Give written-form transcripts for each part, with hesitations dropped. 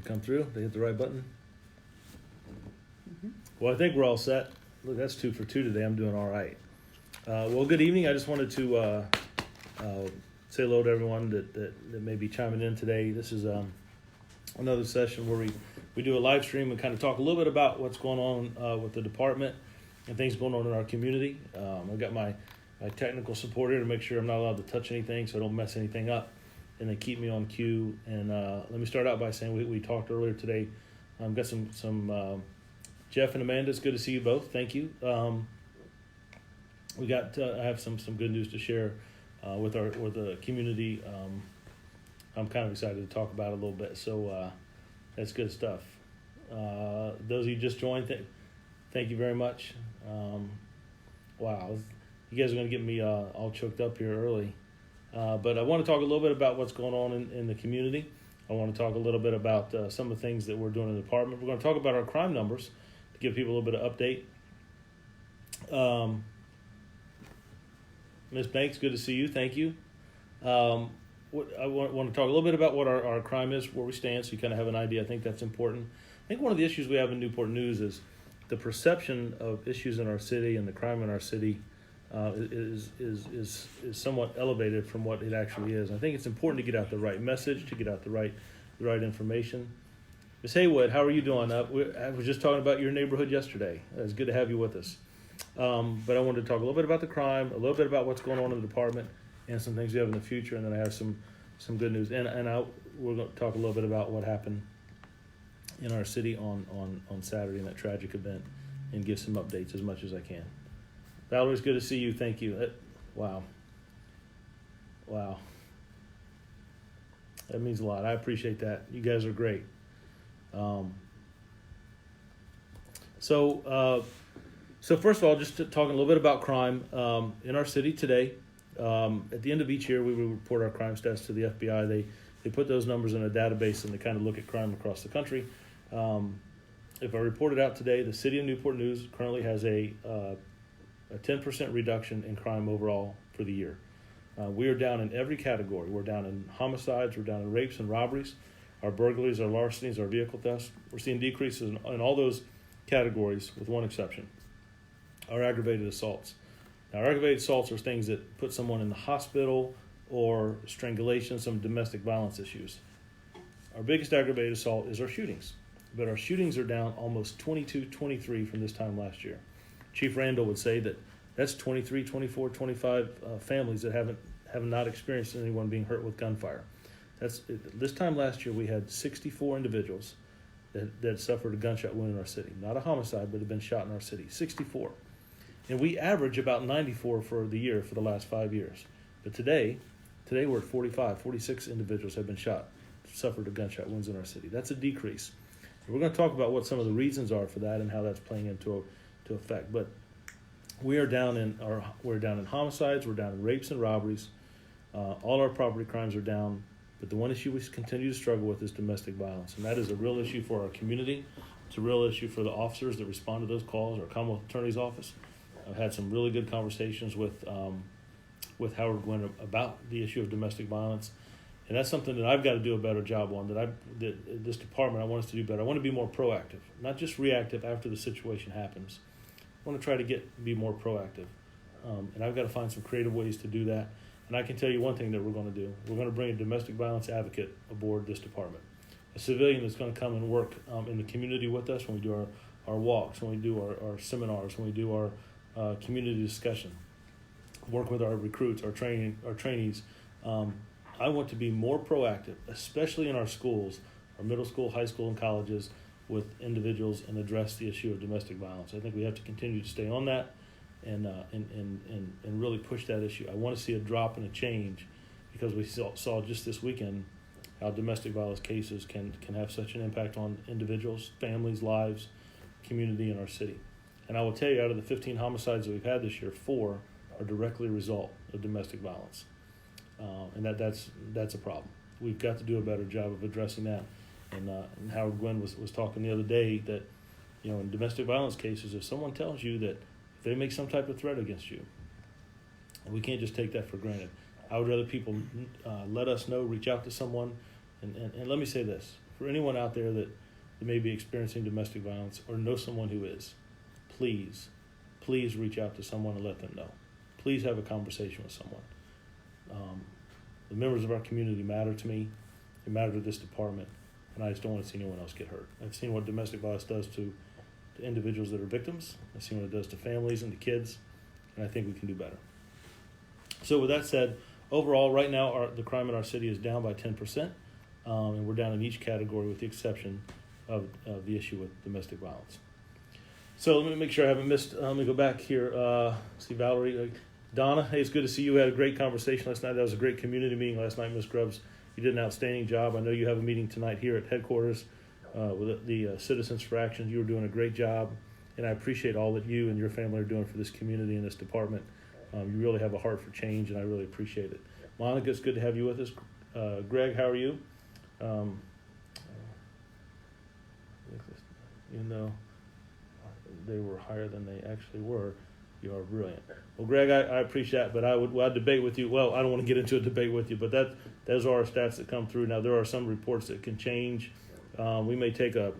They come through? They hit the right button? Well, I think we're all set. Look, that's 2 for 2 today. I'm doing all right. Well, good evening. I just wanted to say hello to everyone that may be chiming in today. This is another session where we do a live stream and kind of talk a little bit about what's going on with the department and things going on in our community. I've got my technical support here to make sure I'm not allowed to touch anything so I don't mess anything up, and they keep me on cue. And let me start out by saying we talked earlier today. I've got some Jeff and Amanda, it's good to see you both. Thank you. We got I have some good news to share with the community. I'm kind of excited to talk about it a little bit. So that's good stuff. Those of you just joined, thank you very much. Wow, you guys are going to get me all choked up here early. But I want to talk a little bit about what's going on in the community. I want to talk a little bit about some of the things that we're doing in the department. We're going to talk about our crime numbers to give people a little bit of update. Ms. Banks, good to see you. Thank you. I want to talk a little bit about what our crime is, where we stand, so you kind of have an idea. I think that's important. I think one of the issues we have in Newport News is the perception of issues in our city and the crime in our city is somewhat elevated from what it actually is. I think it's important to get out the right message, to get out the right information. Ms. Haywood, how are you doing? I was just talking about your neighborhood yesterday. It's good to have you with us. But I wanted to talk a little bit about the crime, a little bit about what's going on in the department, and some things we have in the future, and then I have some good news. And we're going to talk a little bit about what happened in our city on Saturday in that tragic event, and give some updates as much as I can. Valerie, it's good to see you. Thank you. Wow. That means a lot. I appreciate that. You guys are great. So first of all, just talking a little bit about crime in our city today. At the end of each year, we report our crime stats to the FBI. They put those numbers in a database and they kind of look at crime across the country. If I report it out today, the city of Newport News currently has a 10% reduction in crime overall for the year. We are down in every category. We're down in homicides, we're down in rapes and robberies, our burglaries, our larcenies, our vehicle thefts. We're seeing decreases in all those categories with one exception, our aggravated assaults. Now, our aggravated assaults are things that put someone in the hospital or strangulation, some domestic violence issues. Our biggest aggravated assault is our shootings, but our shootings are down almost 23 from this time last year. Chief Randall would say that's 23, 24, 25 families that have not experienced anyone being hurt with gunfire. This time last year we had 64 individuals that suffered a gunshot wound in our city. Not a homicide, but have been shot in our city. 64. And we average about 94 for the year for the last 5 years. But today we're at 46 individuals have been suffered a gunshot wounds in our city. That's a decrease. And we're going to talk about what some of the reasons are for that and how that's playing into effect. But we're down in homicides, we're down in rapes and robberies. All our property crimes are down. But the one issue we continue to struggle with is domestic violence, and that is a real issue for our community. It's a real issue for the officers that respond to those calls, our Commonwealth Attorney's Office. I've had some really good conversations with Howard Gwynn about the issue of domestic violence, and that's something that I've got to do a better job on. That this department, I want us to do better. I want to be more proactive, not just reactive after the situation happens. I want to try to be more proactive, and I've got to find some creative ways to do that. And I can tell you one thing that we're going to do. We're going to bring a domestic violence advocate aboard this department, a civilian that's going to come and work in the community with us when we do our walks, when we do our seminars, when we do our community discussion, work with our recruits, our trainees. I want to be more proactive, especially in our schools, our middle school, high school, and colleges, with individuals and address the issue of domestic violence. I think we have to continue to stay on that. And really push that issue. I want to see a drop and a change, because we saw just this weekend how domestic violence cases can have such an impact on individuals, families, lives, community in our city. And I will tell you, out of the 15 homicides that we've had this year, 4 are directly a result of domestic violence, and that's a problem. We've got to do a better job of addressing that. And Howard Gwynn was talking the other day that, in domestic violence cases, if someone tells you that if they make some type of threat against you, and we can't just take that for granted. I would rather people let us know, reach out to someone. And let me say this, for anyone out there that may be experiencing domestic violence or know someone who is, please reach out to someone and let them know. Please have a conversation with someone. The members of our community matter to me. They matter to this department, and I just don't want to see anyone else get hurt. I've seen what domestic violence does to individuals that are victims. I've seen what it does to families and to kids, and I think we can do better. So with that said, overall, right now, the crime in our city is down by 10%, and we're down in each category with the exception of the issue with domestic violence. So let me make sure I haven't missed. Let me go back here. See Valerie. Donna, hey, it's good to see you. We had a great conversation last night. That was a great community meeting last night, Ms. Grubbs. You did an outstanding job. I know you have a meeting tonight here at headquarters with the Citizens for Action. You were doing a great job, and I appreciate all that you and your family are doing for this community and this department. You really have a heart for change, and I really appreciate it. Monica, it's good to have you with us. Greg, how are you? Even though they were higher than they actually were, you are brilliant. Well, Greg, I appreciate that, but I'd debate with you. Well, I don't want to get into a debate with you, but those are our stats that come through. Now, there are some reports that can change. We may take a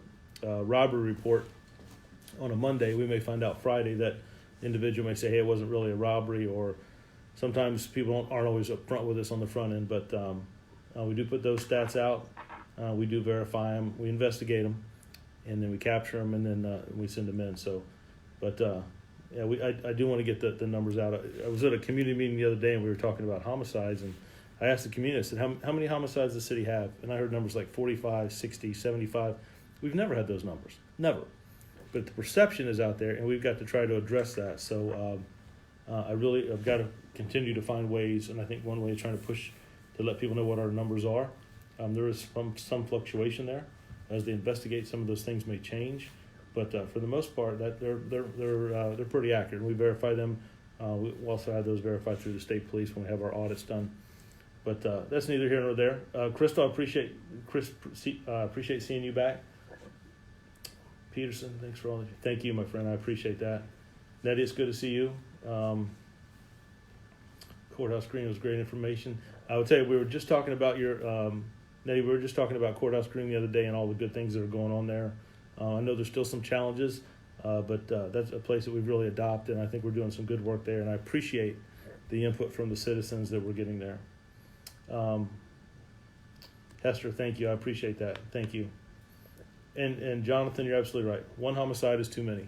robbery report on a Monday. We may find out Friday that the individual may say, hey, it wasn't really a robbery, or sometimes people aren't always upfront with us on the front end, but we do put those stats out. We do verify them. We investigate them, and then we capture them, and then we send them in. So, but yeah, I do want to get the numbers out. I was at a community meeting the other day, and we were talking about homicides, and I asked the community, I said, how many homicides does the city have? And I heard numbers like 45, 60, 75. We've never had those numbers. Never. But the perception is out there, and we've got to try to address that. So I've got to continue to find ways, and I think one way is trying to push to let people know what our numbers are. There is some fluctuation there. As they investigate, some of those things may change. But for the most part, that they're pretty accurate. We verify them. We also have those verified through the state police when we have our audits done. But that's neither here nor there. Crystal, appreciate seeing you back. Peterson, thanks for all of you. Thank you, my friend. I appreciate that. Nettie, it's good to see you. Courthouse Green was great information. I would tell you, we were just talking about Nettie, we were just talking about Courthouse Green the other day and all the good things that are going on there. I know there's still some challenges, but that's a place that we've really adopted, and I think we're doing some good work there, and I appreciate the input from the citizens that we're getting there. Hester, thank you. I appreciate that. Thank you. And Jonathan, you're absolutely right. One homicide is too many.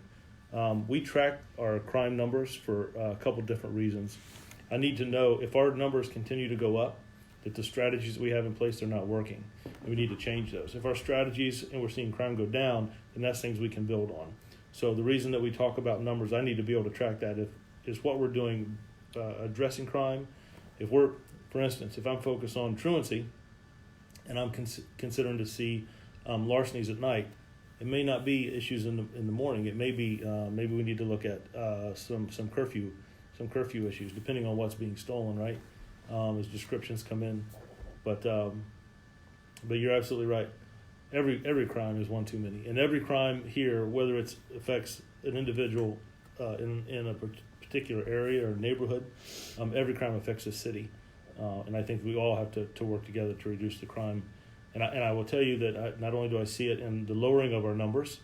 We track our crime numbers for a couple different reasons. I need to know if our numbers continue to go up, that the strategies we have in place are not working, and we need to change those. If our strategies and we're seeing crime go down, then that's things we can build on. So the reason that we talk about numbers, I need to be able to track that. Is what we're doing addressing crime. If we're, for instance, if I'm focused on truancy, and I'm considering to see larcenies at night, it may not be issues in the morning. It may be maybe we need to look at some curfew issues depending on what's being stolen, right? As descriptions come in, but you're absolutely right. Every crime is one too many, and every crime here, whether it affects an individual in a particular area or neighborhood, every crime affects the city, and I think we all have to work together to reduce the crime. And I will tell you that not only do I see it in the lowering of our numbers,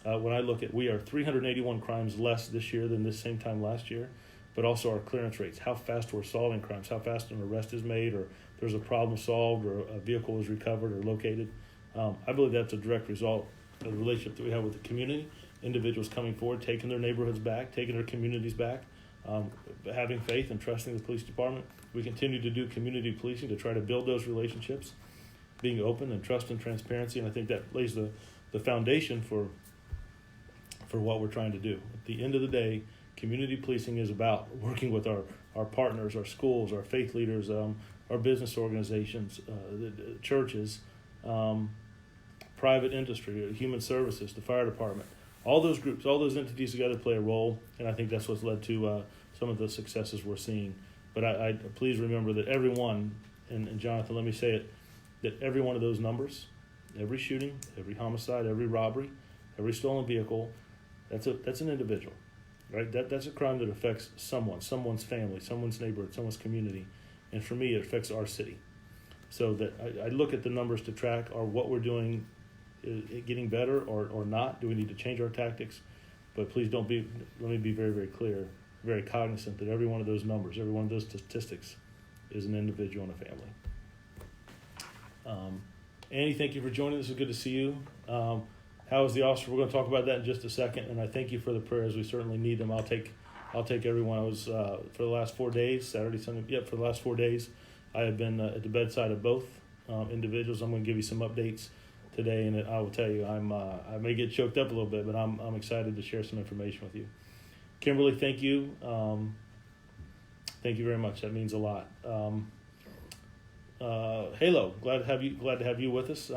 when I look at, we are 381 crimes less this year than this same time last year, but also our clearance rates, how fast we're solving crimes, how fast an arrest is made, or there's a problem solved, or a vehicle is recovered or located. I believe that's a direct result of the relationship that we have with the community, individuals coming forward, taking their neighborhoods back, taking their communities back, having faith and trusting the police department. We continue to do community policing to try to build those relationships, being open and trust and transparency, and I think that lays the foundation for what we're trying to do. At the end of the day, community policing is about working with our partners, our schools, our faith leaders, our business organizations, the churches, private industry, human services, the fire department. All those groups, all those entities together play a role, and I think that's what's led to some of the successes we're seeing. But I please remember that everyone, and Jonathan, let me say it, that every one of those numbers, every shooting, every homicide, every robbery, every stolen vehicle, that's an individual, right? That's a crime that affects someone's family, someone's neighborhood, someone's community, and for me, it affects our city. so that I look at the numbers to track, are what we're doing getting better or not? Do we need to change our tactics? But please let me be very, very clear, very cognizant that every one of those numbers, every one of those statistics is an individual and a family. Annie, thank you for joining us. It's good to see you. How is the officer? We're going to talk about that in just a second. And I thank you for the prayers. We certainly need them. I'll take everyone. I was for the last 4 days, Saturday, Sunday. Yep, for the last 4 days, I have been at the bedside of both individuals. I'm going to give you some updates today, and I will tell you, I may get choked up a little bit, but I'm excited to share some information with you. Kimberly, thank you. Thank you very much. That means a lot. Halo, glad to have you with us.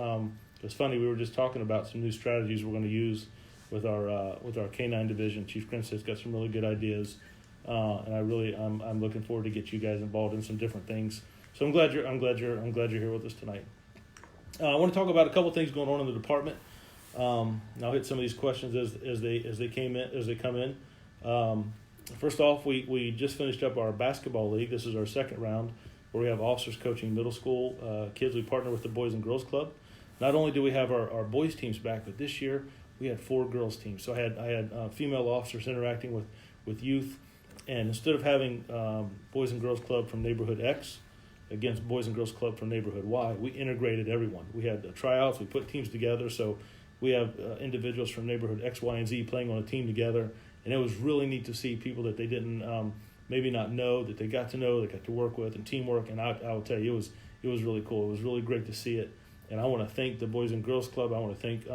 It's funny, we were just talking about some new strategies we're going to use with our K9 division. Chief Grinstead's got some really good ideas, and I'm looking forward to get you guys involved in some different things. So I'm glad you're here with us tonight. I want to talk about a couple things going on in the department. I'll hit some of these questions as they come in. First off, we just finished up our basketball league. This is our second round, where we have officers coaching middle school kids. We partner with the Boys and Girls Club. Not only do we have our boys teams back, but this year we had 4 girls teams. So I had female officers interacting with youth, and instead of having Boys and Girls Club from neighborhood X against Boys and Girls Club from neighborhood Y, we integrated everyone. We had tryouts. We put teams together. So we have individuals from neighborhood X, Y, and Z playing on a team together, and it was really neat to see people that they didn't maybe not know, that they got to know, they got to work with, and teamwork. And I will tell you, it was really cool. It was really great to see it. And I want to thank the Boys and Girls Club. I want to thank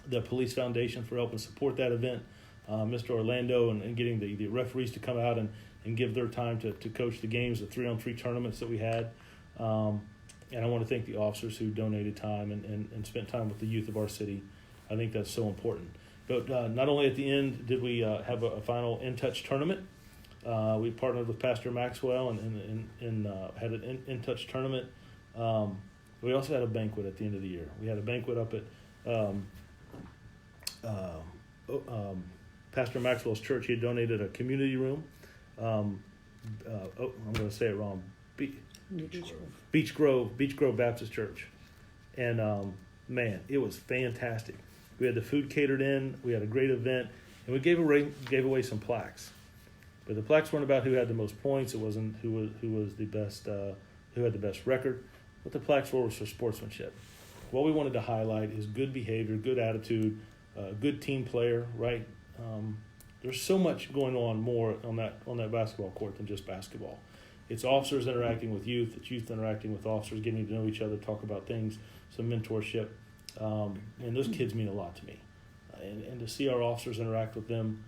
the Police Foundation for helping support that event, Mr. Orlando, and getting the referees to come out and give their time to coach the games, the 3-on-3 tournaments that we had. And I want to thank the officers who donated time and spent time with the youth of our city. I think that's so important. But not only at the end did we have a final In Touch tournament. We partnered with Pastor Maxwell and had an In Touch tournament. We also had a banquet at the end of the year. We had a banquet up at Pastor Maxwell's church. He had donated a community room. I'm going to say it wrong. Beach Grove Baptist Church. And man, it was fantastic. We had the food catered in. We had a great event, and we gave away some plaques. But the plaques weren't about who had the most points. It wasn't who was the best, who had the best record. What the plaques were was for sportsmanship. What we wanted to highlight is good behavior, good attitude, good team player. Right? There's so much going on more on that basketball court than just basketball. It's officers interacting with youth. It's youth interacting with officers, getting to know each other, talk about things, some mentorship. And those kids mean a lot to me. And to see our officers interact with them,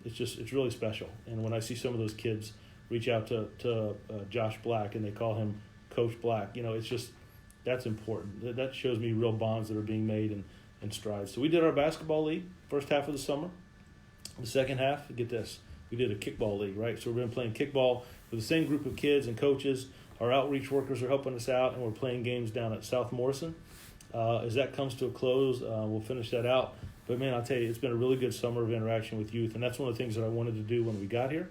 it's really special. And when I see some of those kids reach out to Josh Black and they call him Coach Black, it's just, that's important. That shows me real bonds that are being made and strides. So we did our basketball league first half of the summer. The second half, get this, we did a kickball league, right? So we've been playing kickball with the same group of kids and coaches. Our outreach workers are helping us out, and we're playing games down at South Morrison. As that comes to a close, we'll finish that out. But, man, I'll tell you, it's been a really good summer of interaction with youth, and that's one of the things that I wanted to do when we got here.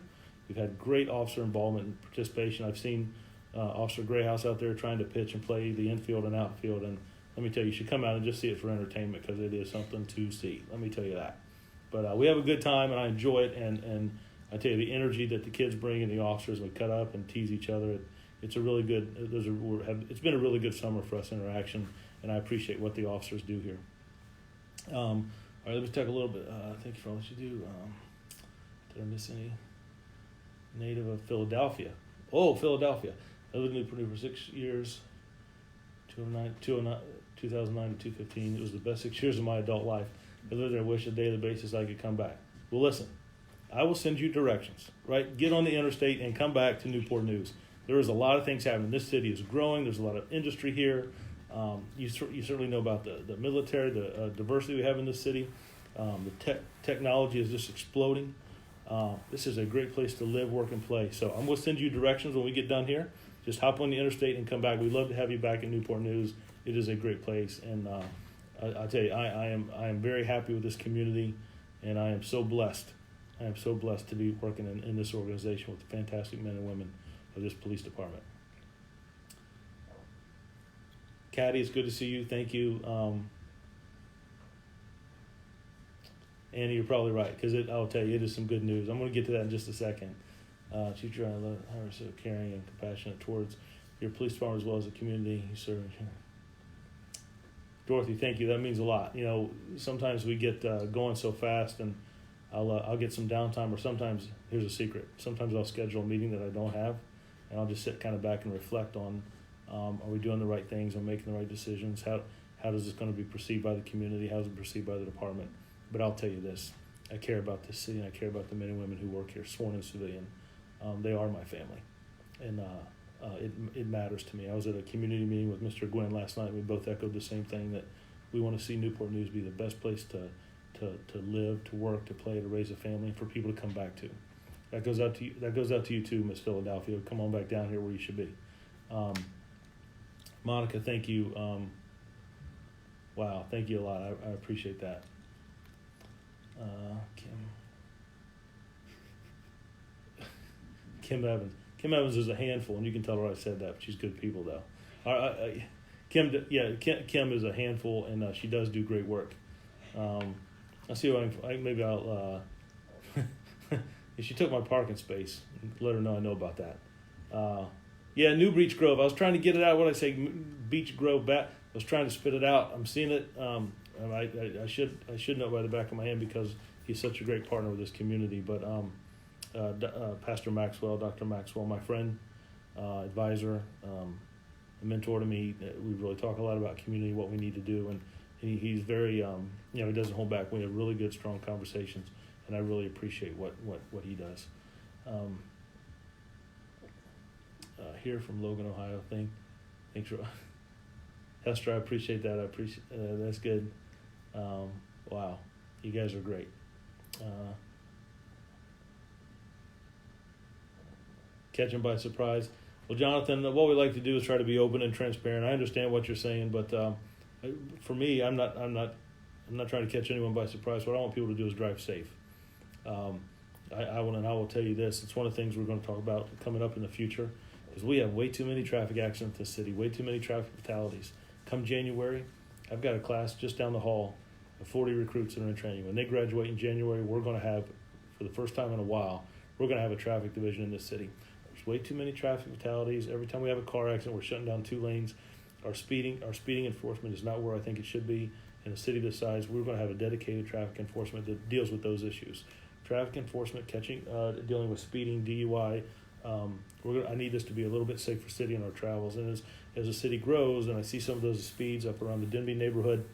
We've had great officer involvement and participation. I've seen Officer Grayhouse out there trying to pitch and play the infield and outfield, and let me tell you should come out and just see it for entertainment because it is something to see. Let me tell you that. But we have a good time, and I enjoy it, and I tell you, the energy that the kids bring and the officers, we cut up and tease each other. It's a really good. It's been a really good summer for us interaction, and I appreciate what the officers do here. All right, let me talk a little bit. Thank you for all that you do. Did I miss any? Native of Philadelphia. Oh, Philadelphia. I lived in Newport News for 6 years, 2009 to 2015. It was the best 6 years of my adult life. I lived there. I wish on a daily basis I could come back. Well, listen, I will send you directions, right? Get on the interstate and come back to Newport News. There is a lot of things happening. This city is growing. There's a lot of industry here. You certainly know about the military, the diversity we have in this city. The technology is just exploding. This is a great place to live, work, and play. So I'm going to send you directions when we get done here. Just hop on the interstate and come back. We'd love to have you back in Newport News. It is a great place. And I'll tell you, I am very happy with this community, and I am so blessed. I am so blessed to be working in this organization with the fantastic men and women of this police department. Caddy, it's good to see you. Thank you. Annie, you're probably right, because I'll tell you, it is some good news. I'm going to get to that in just a second. Teacher, I love how you're so caring and compassionate towards your police department as well as the community you serve. Dorothy, thank you. That means a lot. You know, sometimes we get going so fast, and I'll get some downtime, or sometimes, here's a secret, sometimes I'll schedule a meeting that I don't have, and I'll just sit kind of back and reflect on, are we doing the right things? Are we making the right decisions? How does this going to be perceived by the community? How is it perceived by the department? But I'll tell you this, I care about this city, and I care about the men and women who work here, sworn and civilian. They are my family, and it matters to me. I was at a community meeting with Mr. Gwynn last night. We both echoed the same thing, that we want to see Newport News be the best place to live, to work, to play, to raise a family, and for people to come back to. That goes out to you. That goes out to you too, Miss Philadelphia. Come on back down here where you should be. Monica, thank you. Wow, thank you a lot. I appreciate that. Kim Evans. Kim Evans is a handful, and you can tell her I said that, but she's good people, though. Kim is a handful, and she does do great work. I'll see if maybe I'll. If she took my parking space, let her know I know about that. New Beach Grove. I was trying to get it out. What did I say? Beach Grove bat. I was trying to spit it out. I'm seeing it. I should know by the back of my hand, because he's such a great partner with this community. But Pastor Maxwell, Dr. Maxwell, my friend, advisor, a mentor to me. We really talk a lot about community, what we need to do, and he's very, he doesn't hold back. We have really good, strong conversations, and I really appreciate what he does. Here from Logan, Ohio. Thanks for Hester. I appreciate that. That's good. Wow, you guys are great. Catch them by surprise. Well, Jonathan, what we like to do is try to be open and transparent. I understand what you're saying, but for me, I'm not trying to catch anyone by surprise. What I want people to do is drive safe. I will tell you this. It's one of the things we're going to talk about coming up in the future, is we have way too many traffic accidents in the city, way too many traffic fatalities. Come January, I've got a class just down the hall of 40 recruits that are in training. When they graduate in January, we're going to have, for the first time in a while, we're going to have a traffic division in this city. There's way too many traffic fatalities. Every time we have a car accident, we're shutting down 2 lanes. Our speeding enforcement is not where I think it should be. In a city this size, we're going to have a dedicated traffic enforcement that deals with those issues. Traffic enforcement, dealing with speeding, DUI. I need this to be a little bit safer city in our travels. And as the city grows, and I see some of those speeds up around the Denby neighborhood,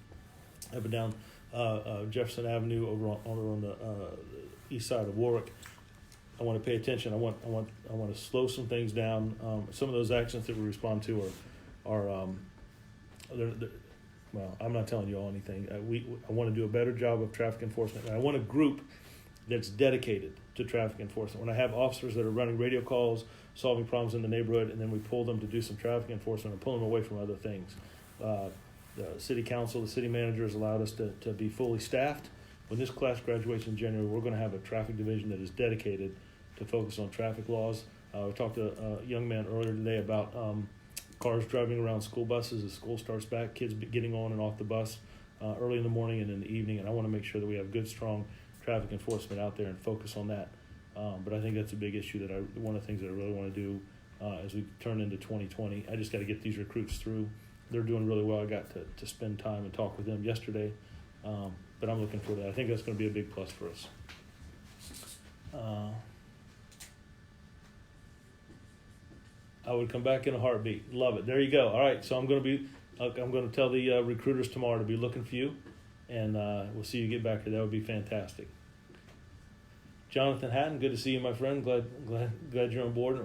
up and down Jefferson Avenue, over on the east side of Warwick, I want to pay attention. I want to slow some things down. Some of those accidents that we respond to are well, I'm not telling you all anything. I want to do a better job of traffic enforcement. And I want a group that's dedicated to traffic enforcement. When I have officers that are running radio calls, solving problems in the neighborhood, and then we pull them to do some traffic enforcement and pull them away from other things. The city council, the city manager has allowed us to be fully staffed. When this class graduates in January, we're going to have a traffic division that is dedicated to focus on traffic laws. We talked to a young man earlier today about cars driving around school buses as school starts back, kids getting on and off the bus early in the morning and in the evening, and I want to make sure that we have good, strong traffic enforcement out there and focus on that. But I think that's a big issue one of the things that I really want to do as we turn into 2020. I just got to get these recruits through. They're doing really well. I got to spend time and talk with them yesterday, but I'm looking for that. I think that's going to be a big plus for us. I would come back in a heartbeat. Love it. There you go. All right, so I'm going to tell the recruiters tomorrow to be looking for you, and we'll see you get back here. That would be fantastic. Jonathan Hatton, good to see you, my friend. Glad you're on board.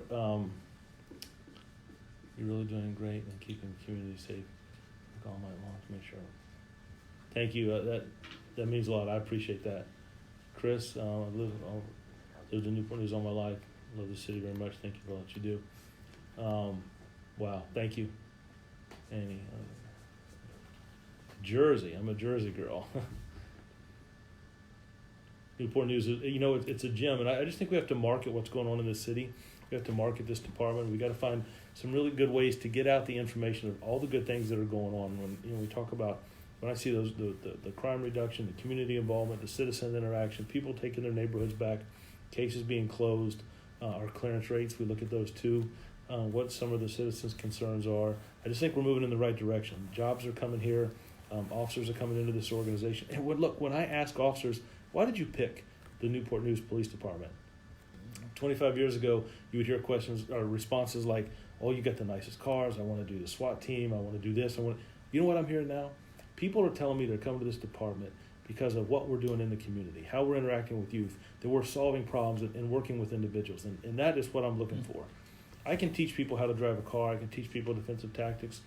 You're really doing great and keeping the community safe all night long to make sure. Thank you. That means a lot. I appreciate that. Chris, I've lived in Newport News all my life. Love the city very much. Thank you for what you do. Wow, thank you, Annie. Jersey, I'm a Jersey girl. Newport News is, it's a gem, and I just think we have to market what's going on in the city. We have to market this department. We got to find some really good ways to get out the information of all the good things that are going on. When we talk about, when I see those the crime reduction, the community involvement, the citizen interaction, people taking their neighborhoods back, cases being closed, our clearance rates, we look at those too. What some of the citizens' concerns are. I just think we're moving in the right direction. Jobs are coming here. Officers are coming into this organization. And when I ask officers, why did you pick the Newport News Police Department? 25 years ago, you would hear questions or responses like, oh, you got the nicest cars. I want to do the SWAT team. I want to do this. You know what I'm hearing now? People are telling me they're coming to this department because of what we're doing in the community, how we're interacting with youth, that we're solving problems and working with individuals. And that is what I'm looking for. I can teach people how to drive a car. I can teach people defensive tactics.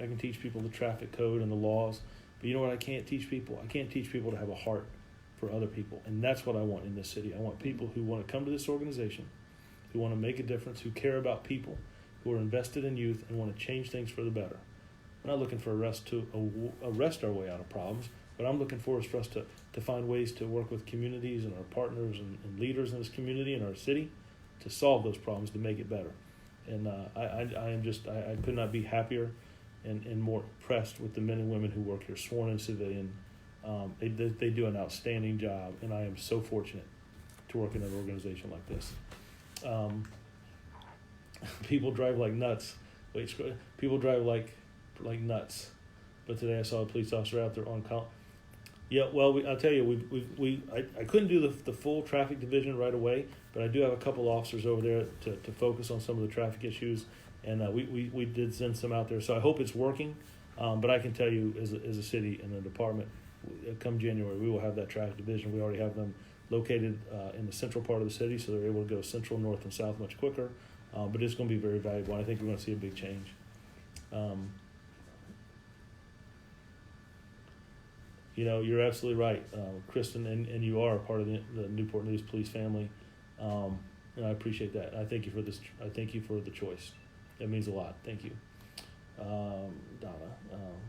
I can teach people the traffic code and the laws. But you know what I can't teach people? I can't teach people to have a heart for other people. And that's what I want in this city. I want people who want to come to this organization, who want to make a difference, who care about people, who are invested in youth and want to change things for the better. I'm not looking for us to arrest our way out of problems, but I'm looking for us to find ways to work with communities and our partners and leaders in this community and our city to solve those problems, to make it better. And I could not be happier and more impressed with the men and women who work here, sworn and civilian. They do an outstanding job, and I am so fortunate to work in an organization like this. People drive like nuts. People drive like nuts. But today I saw a police officer out there on call. Yeah, well, I'll tell you, I couldn't do the full traffic division right away, but I do have a couple officers over there to focus on some of the traffic issues, and we did send some out there. So I hope it's working, but I can tell you as a city and a department, come January, we will have that traffic division. We already have them located in the central part of the city, so they're able to go central, north, and south much quicker, but it's going to be very valuable, and I think we're going to see a big change. You know, you're absolutely right, Kristen, and you are a part of the Newport News Police family, and I appreciate that. I thank you for this. I thank you for the choice. That means a lot. Thank you, Donna.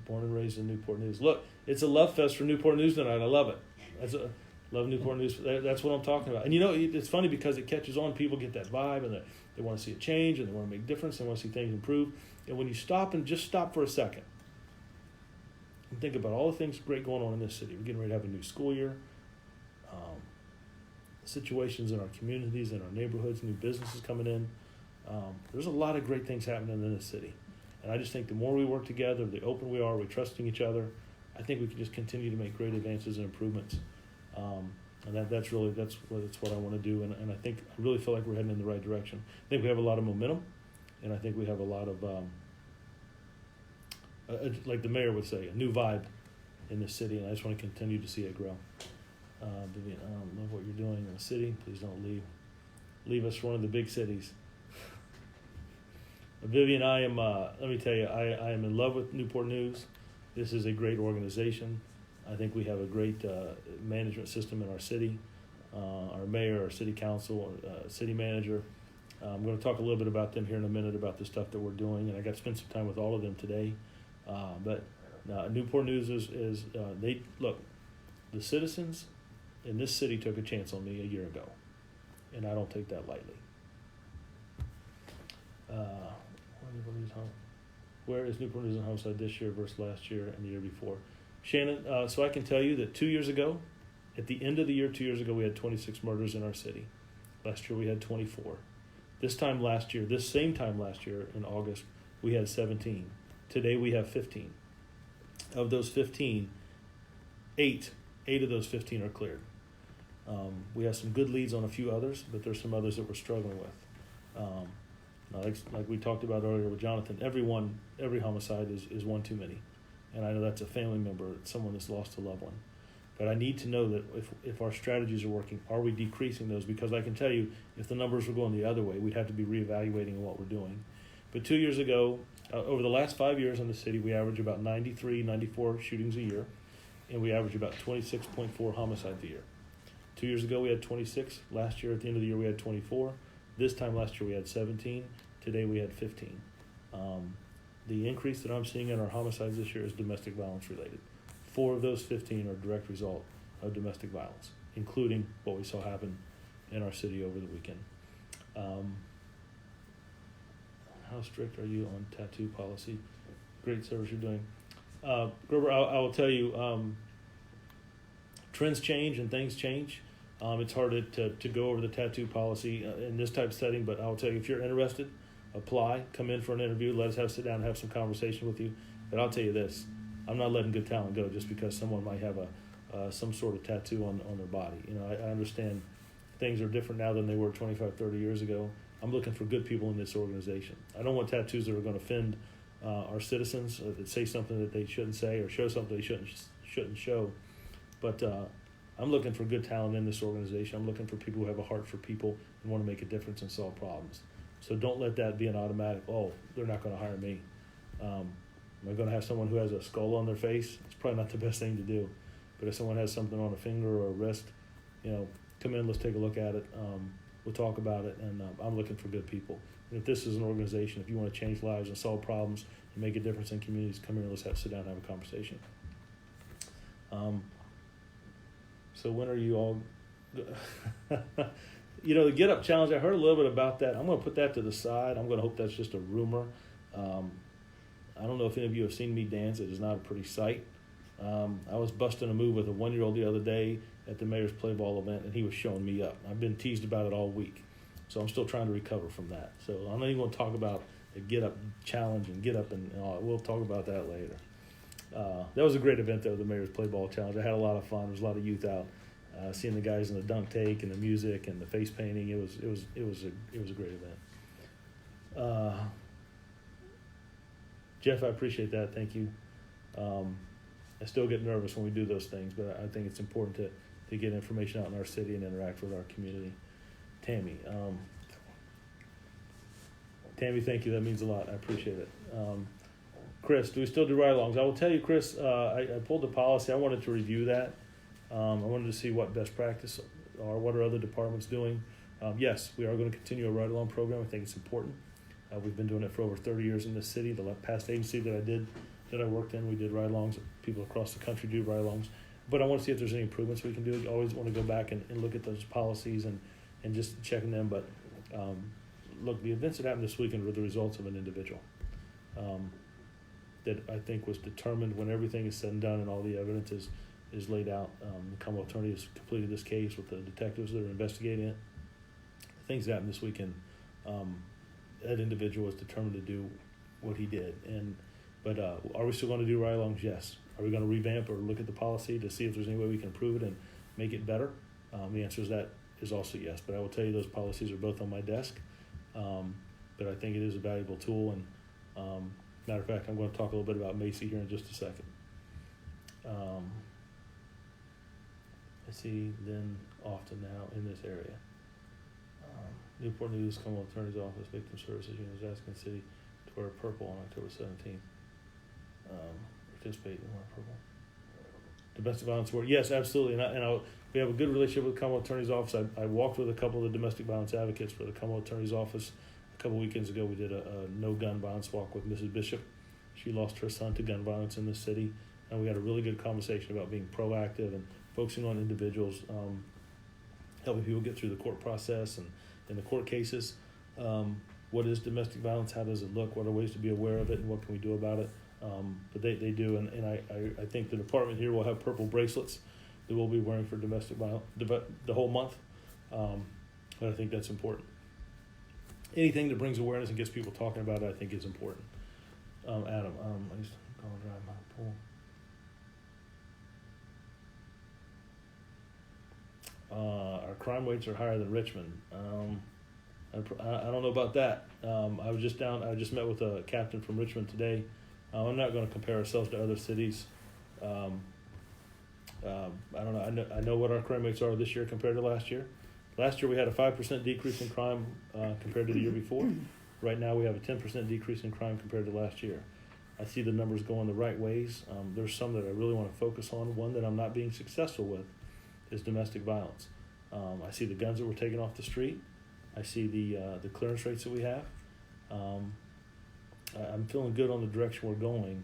Born and raised in Newport News. Look, it's a love fest for Newport News tonight. I love it. Love Newport News. That's what I'm talking about. And you know, it's funny because it catches on. People get that vibe, and they want to see a change, and they want to make a difference. They want to see things improve. And when you stop and just stop for a second, and think about all the things great going on in this city. We're getting ready to have a new school year. Situations in our communities, in our neighborhoods, new businesses coming in. There's a lot of great things happening in this city. And I just think the more we work together, the open we are, we're trusting each other, I think we can just continue to make great advances and improvements. And that's what I want to do. And I think I really feel like we're heading in the right direction. I think we have a lot of momentum, and I think we have a lot of like the mayor would say, a new vibe in this city, and I just want to continue to see it grow. Vivian, I love what you're doing in the city. Please don't leave us for one of the big cities. Vivian, I am. Let me tell you, I am in love with Newport News. This is a great organization. I think we have a great management system in our city. Our mayor, our city council, our city manager. I'm going to talk a little bit about them here in a minute about the stuff that we're doing, and I got to spend some time with all of them today. But Newport News is they look. The citizens in this city took a chance on me a year ago, and I don't take that lightly. Where is Newport News and Homicide this year versus last year and the year before? Shannon, so I can tell you that 2 years ago, at the end of the year 2 years ago, we had 26 murders in our city. Last year we had 24. This same time last year in August, we had 17. Today we have 15. Of those 15, eight of those 15 are cleared. We have some good leads on a few others, but there's some others that we're struggling with. Like we talked about earlier with Jonathan, every homicide is one too many. And I know that's a family member, someone that's lost a loved one. But I need to know that if our strategies are working, are we decreasing those? Because I can tell you, if the numbers were going the other way, we'd have to be reevaluating what we're doing. But 2 years ago, over the last 5 years in the city, we average about 93, 94 shootings a year, and we average about 26.4 homicides a year. 2 years ago, we had 26. Last year, at the end of the year, we had 24. This time last year, we had 17. Today, we had 15. The increase that I'm seeing in our homicides this year is domestic violence related. 4 of those 15 are a direct result of domestic violence, including what we saw happen in our city over the weekend. how strict are you on tattoo policy? Great service you're doing. Grover, I will tell you, trends change and things change. It's hard to go over the tattoo policy in this type of setting, but I'll tell you, if you're interested, apply, come in for an interview, let us sit down and have some conversation with you. But I'll tell you this, I'm not letting good talent go just because someone might have some sort of tattoo on their body. You know, I understand things are different now than they were 25, 30 years ago. I'm looking for good people in this organization. I don't want tattoos that are going to offend our citizens, that say something that they shouldn't say or show something they shouldn't show. But I'm looking for good talent in this organization. I'm looking for people who have a heart for people and want to make a difference and solve problems. So don't let that be an automatic, oh, they're not going to hire me. Am I going to have someone who has a skull on their face? It's probably not the best thing to do. But if someone has something on a finger or a wrist, you know, come in, let's take a look at it. We'll talk about it, and I'm looking for good people. And if this is an organization, if you want to change lives and solve problems and make a difference in communities, come here, let's sit down and have a conversation. So when are you all, you know, the Get Up Challenge, I heard a little bit about that. I'm going to put that to the side. I'm going to hope that's just a rumor. I don't know if any of you have seen me dance. It is not a pretty sight. I was busting a move with a 1-year-old the other day at the Mayor's Play Ball event, and he was showing me up. I've been teased about it all week, so I'm still trying to recover from that. So I'm not even going to talk about the Get Up Challenge and Get Up, and we'll talk about that later. That was a great event, though, the Mayor's Play Ball Challenge. I had a lot of fun. There was a lot of youth out, seeing the guys in the dunk take and the music and the face painting. It was a great event. Jeff, I appreciate that. Thank you. I still get nervous when we do those things, but I think it's important to get information out in our city and interact with our community. Tammy, thank you. That means a lot. I appreciate it. Chris, do we still do ride-alongs? I will tell you, Chris, I pulled the policy. I wanted to review that. I wanted to see what best practice are, what are other departments doing. Yes, we are going to continue a ride-along program. I think it's important. We've been doing it for over 30 years in this city. The past agency that I worked in, we did ride-alongs. People across the country do ride-alongs. But I want to see if there's any improvements we can do. I always want to go back and look at those policies and just checking them. But look, the events that happened this weekend were the results of an individual that I think was determined when everything is said and done and all the evidence is laid out. The Commonwealth Attorney has completed this case with the detectives that are investigating it. The things that happened this weekend, that individual was determined to do what he did. But are we still going to do ride-alongs? Yes. Are we going to revamp or look at the policy to see if there's any way we can improve it and make it better? The answer is also yes. But I will tell you those policies are both on my desk. But I think it is a valuable tool. And matter of fact, I'm going to talk a little bit about Macy here in just a second. I see then often now in this area. Newport News, Commonwealth Attorney's Office, Victim Services Unit is asking the city to wear purple on October 17th. Participate in wear purple. Domestic violence work, yes, absolutely. We have a good relationship with the Commonwealth Attorney's Office. I walked with a couple of the domestic violence advocates for the Commonwealth Attorney's Office. A couple weekends ago, we did a no gun violence walk with Mrs. Bishop. She lost her son to gun violence in this city, and we had a really good conversation about being proactive and focusing on individuals, helping people get through the court process and in the court cases. What is domestic violence? How does it look? What are ways to be aware of it, and what can we do about it? But they do, and I think the department here will have purple bracelets that we'll be wearing for domestic violence the whole month. But I think that's important. Anything that brings awareness and gets people talking about it, I think is important. Adam, I used to go and drive my pool. Our crime rates are higher than Richmond. I don't know about that. I just met with a captain from Richmond today. I'm not going to compare ourselves to other cities. I don't know. I know what our crime rates are this year compared to last year. Last year we had a 5% decrease in crime compared to the year before. Right now we have a 10% decrease in crime compared to last year. I see the numbers going the right ways. There's some that I really want to focus on. One that I'm not being successful with is domestic violence. I see the guns that we're taking off the street. I see the clearance rates that we have. I'm feeling good on the direction we're going,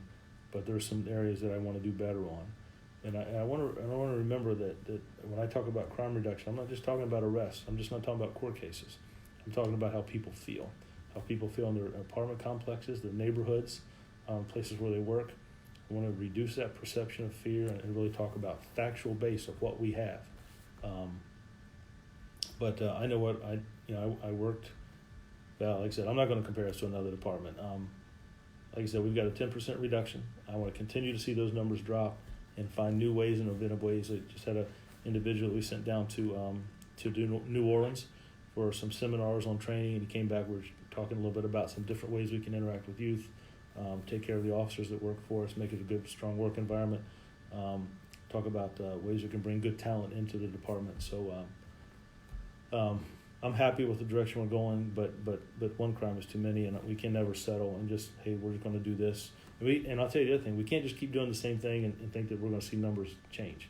but there's some areas that I want to do better on. And I want to remember that when I talk about crime reduction, I'm not just talking about arrests. I'm just not talking about court cases. I'm talking about how people feel. how people feel in their apartment complexes, their neighborhoods, places where they work. I want to reduce that perception of fear and really talk about factual base of what we have. But I know what I worked. Well, like I said, I'm not going to compare us to another department. Like I said, we've got a 10% reduction. I want to continue to see those numbers drop and find new ways and innovative ways. I just had an individual we sent down to New Orleans for some seminars on training, and he came back. We were talking a little bit about some different ways we can interact with youth, take care of the officers that work for us, make it a good, strong work environment. Talk about ways we can bring good talent into the department. So I'm happy with the direction we're going, but one crime is too many, and we can never settle and just, hey, we're just going to do this. And I'll tell you the other thing, we can't just keep doing the same thing and think that we're going to see numbers change,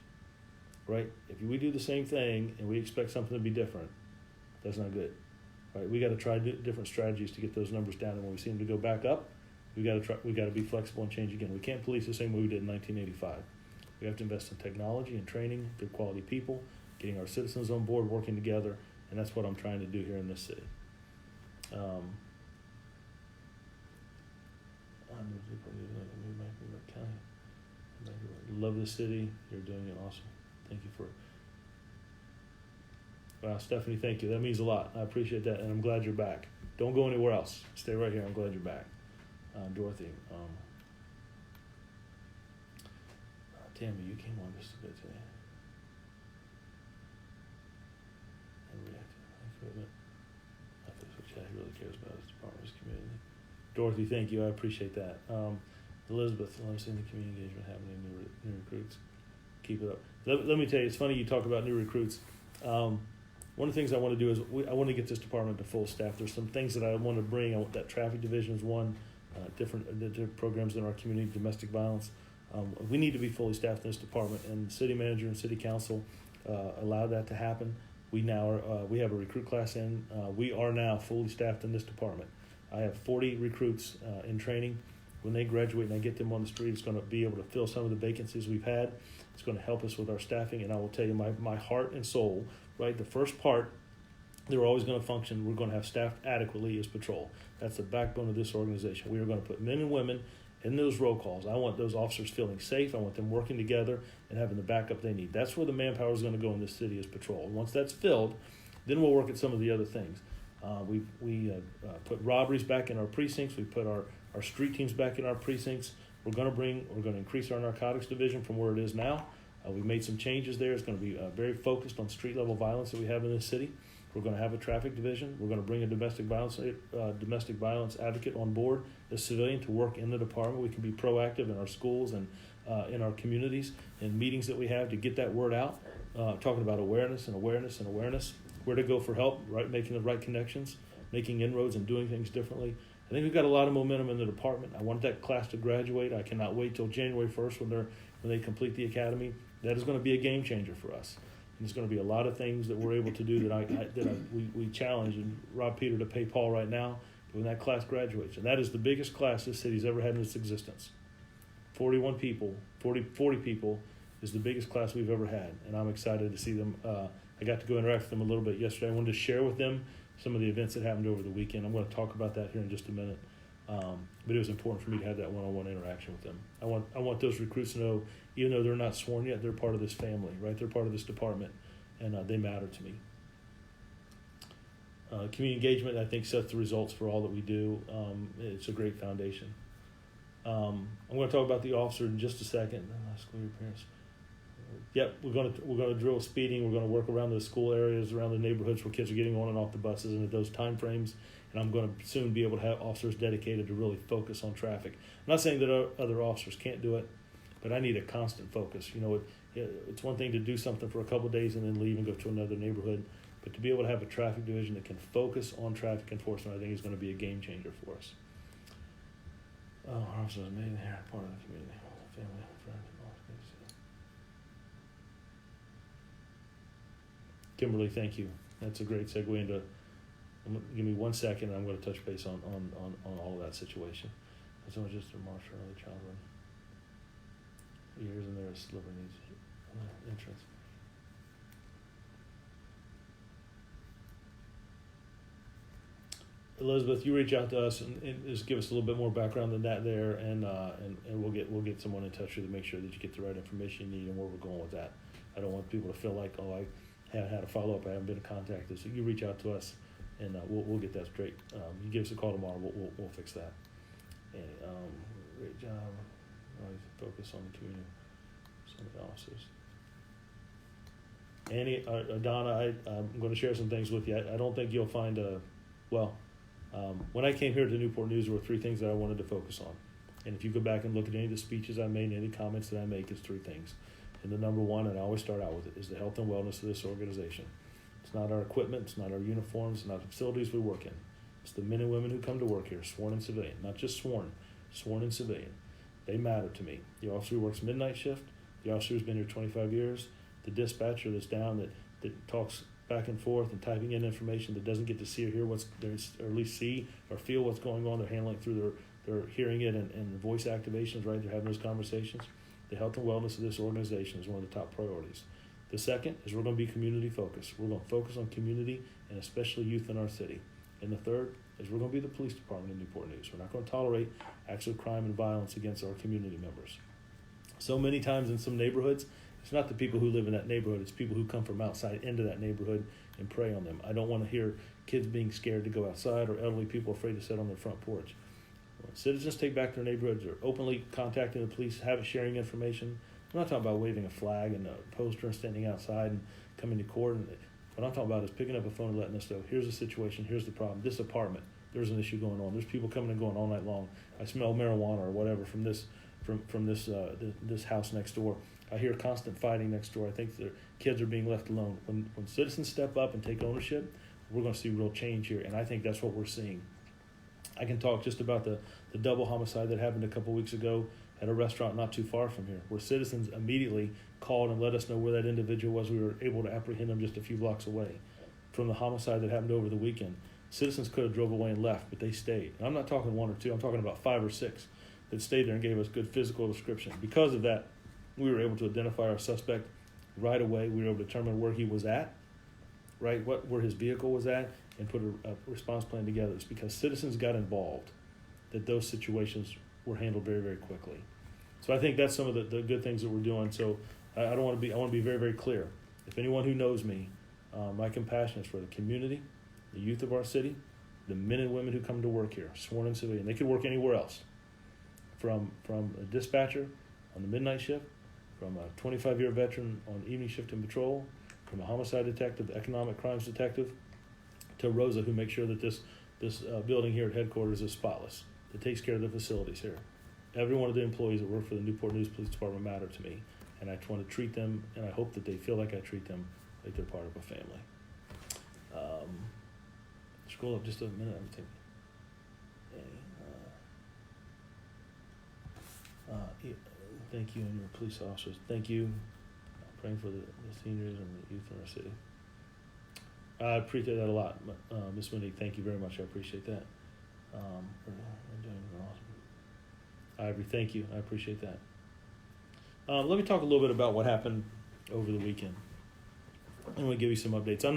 right? If we do the same thing and we expect something to be different, that's not good, right? We got to try different strategies to get those numbers down, and when we see them to go back up, we got to be flexible and change again. We can't police the same way we did in 1985. We have to invest in technology and training, good quality people, getting our citizens on board, working together. And that's what I'm trying to do here in this city. Love this city. You're doing it awesome. Thank you for it. Wow, Stephanie, thank you. That means a lot. I appreciate that, and I'm glad you're back. Don't go anywhere else. Stay right here. I'm glad you're back. Dorothy. Tammy, you came on just a bit today. I think what Chad really cares about is the department's community. Dorothy, thank you. I appreciate that. Elizabeth, I'm seeing the community engagement happening, new recruits. Keep it up. Let me tell you, it's funny you talk about new recruits. One of the things I want to do is I want to get this department to full staff. There's some things that I want to bring. I want that traffic division is one, different programs in our community, domestic violence. We need to be fully staffed in this department, and the city manager and city council allow that to happen. We have a recruit class in. We are now fully staffed in this department. I have 40 recruits in training. When they graduate and I get them on the street, it's going to be able to fill some of the vacancies we've had. It's going to help us with our staffing, and I will tell you my heart and soul, right? The first part, they're always going to function. We're going to have staffed adequately as patrol. That's the backbone of this organization. We are going to put men and women in those roll calls. I want those officers feeling safe. I want them working together and having the backup they need. That's where the manpower is going to go in this city as patrol. And once that's filled, then we'll work at some of the other things. We put robberies back in our precincts. We put our street teams back in our precincts. We're going to increase our narcotics division from where it is now. We've made some changes there. It's going to be very focused on street level violence that we have in this city. We're going to have a traffic division. We're going to bring a domestic violence advocate on board, a civilian, to work in the department. We can be proactive in our schools and in our communities and meetings that we have to get that word out, talking about awareness, where to go for help, right, making the right connections, making inroads and doing things differently. I think we've got a lot of momentum in the department. I want that class to graduate. I cannot wait till January 1st when they complete the academy. That is going to be a game changer for us. And there's going to be a lot of things that we're able to do that we challenge and rob Peter to pay Paul right now when that class graduates. And that is the biggest class this city's ever had in its existence. 40 people is the biggest class we've ever had. And I'm excited to see them. I got to go interact with them a little bit yesterday. I wanted to share with them some of the events that happened over the weekend. I'm going to talk about that here in just a minute. But it was important for me to have that one-on-one interaction with them. I want those recruits to know, even though they're not sworn yet, they're part of this family, right? They're part of this department, and they matter to me. Community engagement, I think, sets the results for all that we do. It's a great foundation. I'm going to talk about the officer in just a second. School your parents. Yep, we're going to drill speeding. We're going to work around the school areas, around the neighborhoods where kids are getting on and off the buses, and at those time frames. And I'm going to soon be able to have officers dedicated to really focus on traffic. I'm not saying that other officers can't do it, but I need a constant focus. You know, it's one thing to do something for a couple of days and then leave and go to another neighborhood, but to be able to have a traffic division that can focus on traffic enforcement, I think is going to be a game changer for us. Our officers made here part of the community, family, friends. Kimberly, thank you. That's a great segue into. Give me 1 second, and I'm going to touch base on all of that situation. It's only just a martial early childhood. Years in there, a sliver needs entrance. Elizabeth, you reach out to us and just give us a little bit more background than that there, and we'll get someone in touch with you to make sure that you get the right information you need and where we're going with that. I don't want people to feel like, oh, I haven't had a follow up, I haven't been contacted. So you reach out to us, and we'll get that straight. You give us a call tomorrow, we'll fix that. And great job. Always focus on the community. Some of the officers. Annie, Donna, I'm going to share some things with you. I don't think you'll find when I came here to Newport News, there were 3 things that I wanted to focus on. And if you go back and look at any of the speeches I made, any comments that I make, it's 3 things. And the number one, and I always start out with it, is the health and wellness of this organization. It's not our equipment, it's not our uniforms, it's not the facilities we work in. It's the men and women who come to work here, sworn and civilian. Not just sworn and civilian. They matter to me. The officer who works midnight shift, the officer who's been here 25 years, the dispatcher that's down that talks back and forth and typing in information, that doesn't get to see or hear or at least see or feel what's going on. They're handling it through their hearing it and voice activations, right? They're having those conversations. The health and wellness of this organization is one of the top priorities. The second is we're going to be community focused. We're going to focus on community and especially youth in our city. And the third is we're going to be the police department in Newport News. We're not going to tolerate acts of crime and violence against our community members. So many times in some neighborhoods, it's not the people who live in that neighborhood, it's people who come from outside into that neighborhood and prey on them. I don't want to hear kids being scared to go outside or elderly people afraid to sit on their front porch. When citizens take back their neighborhoods, they're openly contacting the police, sharing information. I'm not talking about waving a flag and a poster and standing outside and coming to court. What I'm talking about is picking up a phone and letting us know, here's the situation, here's the problem. This apartment, there's an issue going on. There's people coming and going all night long. I smell marijuana or whatever from this house next door. I hear constant fighting next door. I think the kids are being left alone. When citizens step up and take ownership, we're going to see real change here, and I think that's what we're seeing. I can talk just about the double homicide that happened a couple weeks ago at a restaurant not too far from here, where citizens immediately called and let us know where that individual was. We were able to apprehend him just a few blocks away. From the homicide that happened over the weekend, citizens could have drove away and left, but they stayed. And I'm not talking 1 or 2, I'm talking about 5 or 6 that stayed there and gave us good physical description. Because of that, we were able to identify our suspect right away. We were able to determine where he was at, right, where his vehicle was at, and put a response plan together. It's because citizens got involved that those situations were handled very, very quickly. So I think that's some of the good things that we're doing. So I want to be very, very clear. If anyone who knows me, my compassion is for the community, the youth of our city, the men and women who come to work here, sworn and civilian. They could work anywhere else, from a dispatcher on the midnight shift, from a 25-year veteran on evening shift and patrol, from a homicide detective, economic crimes detective, to Rosa, who makes sure that this building here at headquarters is spotless, that takes care of the facilities here. Every one of the employees that work for the Newport News Police Department matter to me, and I want to treat them, and I hope that they feel like I treat them like they're part of a family. Scroll up just a minute. I'm thinking. Thank you and your police officers. Thank you. Praying for the seniors and the youth in our city. I appreciate that a lot, Ms. Monique. Thank you very much. I appreciate that. We're doing awesome. Ivory, thank you. I appreciate that. Let me talk a little bit about what happened over the weekend. I'm going to give you some updates. I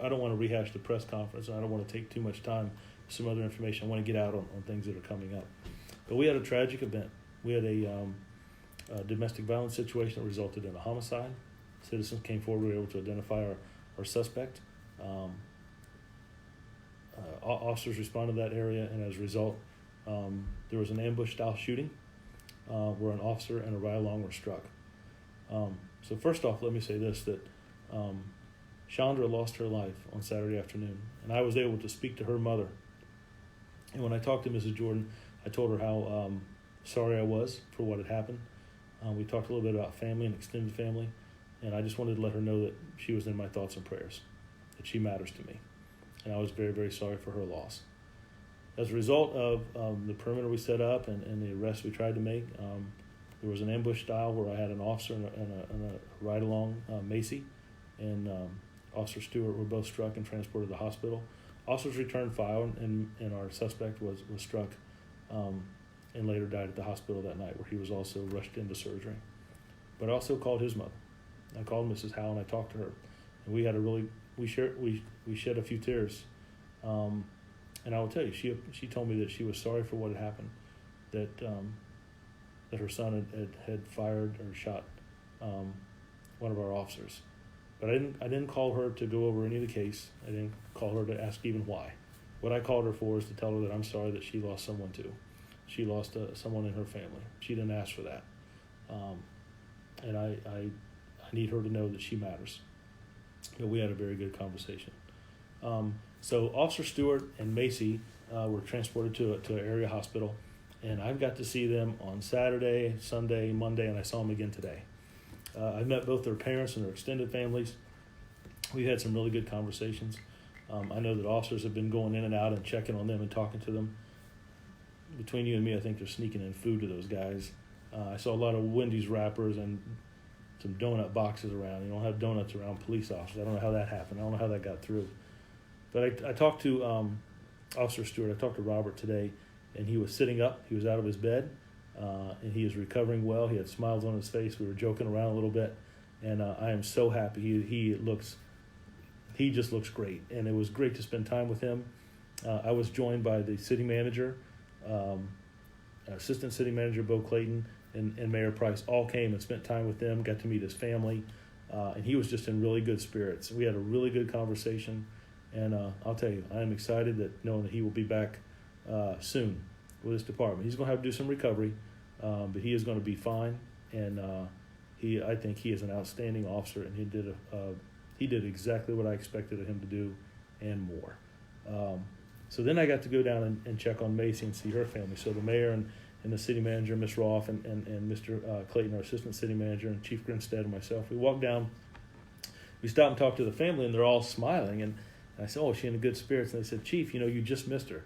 don't want to rehash the press conference. I don't want to take too much time with some other information. I want to get out on things that are coming up. But we had a tragic event. We had a domestic violence situation that resulted in a homicide. Citizens came forward. We were able to identify our suspect. Officers responded to that area, and as a result, there was an ambush-style shooting where an officer and a ride-along were struck. So first off, let me say this, that Chandra lost her life on Saturday afternoon, and I was able to speak to her mother. And when I talked to Mrs. Jordan, I told her how sorry I was for what had happened. We talked a little bit about family and extended family, and I just wanted to let her know that she was in my thoughts and prayers, that she matters to me. And I was very, very sorry for her loss. As a result of the perimeter we set up and the arrest we tried to make, there was an ambush style where I had an officer and a ride-along, Macy, and Officer Stewart were both struck and transported to the hospital. Officers returned fire, and our suspect was struck and later died at the hospital that night, where he was also rushed into surgery. But I also called his mother. I called Mrs. Howell and I talked to her, and we had we shed a few tears And I will tell you, she told me that she was sorry for what had happened, that that her son had fired or shot one of our officers. But I didn't call her to go over any of the case. I didn't call her to ask even why. What I called her for is to tell her that I'm sorry that she lost someone too. She lost someone in her family. She didn't ask for that. And I need her to know that she matters. But we had a very good conversation. So Officer Stewart and Macy were transported to an area hospital, and I've got to see them on Saturday, Sunday, Monday, and I saw them again today. I've met both their parents and their extended families. We've had some really good conversations. I know that officers have been going in and out and checking on them and talking to them. Between you and me, I think they're sneaking in food to those guys. I saw a lot of Wendy's wrappers and some donut boxes around. You don't have donuts around police officers. I don't know how that happened. I don't know how that got through. But I talked to Officer Stewart. I talked to Robert today, and he was sitting up. He was out of his bed, and he is recovering well. He had smiles on his face. We were joking around a little bit, and I am so happy. He just looks great, and it was great to spend time with him. I was joined by the city manager, Assistant City Manager Bo Clayton, and Mayor Price. All came and spent time with them, got to meet his family, and he was just in really good spirits. We had a really good conversation, and I'll tell you, I am excited knowing that he will be back soon with his department. He's going to have to do some recovery, but he is going to be fine, and I think he is an outstanding officer, and he did exactly what I expected of him to do and more. So then I got to go down and check on Macy and see her family. So the mayor and the city manager, Ms. Roth, and Mr. Clayton, our assistant city manager, and Chief Grinstead and myself, we walked down. We stopped and talked to the family, and they're all smiling. And I said, "Oh, is she in good spirits?" And they said, "Chief, you just missed her.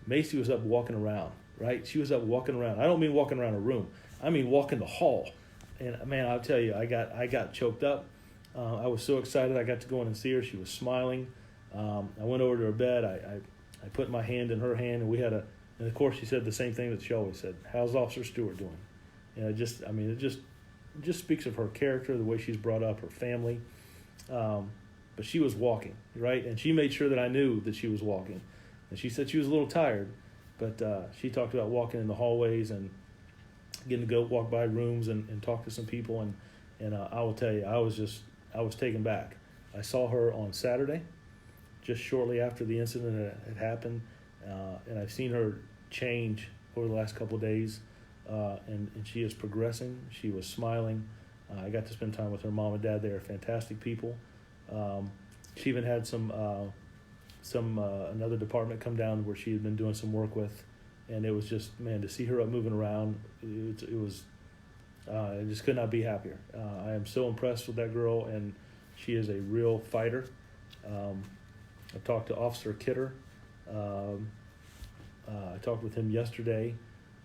Macy was up walking around, right? She was up walking around. I don't mean walking around a room. I mean walking the hall." And man, I'll tell you, I got choked up. I was so excited. I got to go in and see her. She was smiling. I went over to her bed. I put my hand in her hand, and we had and of course she said the same thing that she always said. "How's Officer Stewart doing?" And it just speaks of her character, the way she's brought up, her family. But she was walking, right? And she made sure that I knew that she was walking. And she said she was a little tired, but she talked about walking in the hallways and getting to go walk by rooms and talk to some people. And I will tell you, I was taken back. I saw her on Saturday, just shortly after the incident had happened, and I've seen her change over the last couple of days, and she is progressing. She was smiling. I got to spend time with her mom and dad. They are fantastic people. She even had another department come down where she had been doing some work with, and it was just, man, to see her up moving around, it was I just could not be happier. I am so impressed with that girl, and she is a real fighter. I talked to Officer Kidder. I talked with him yesterday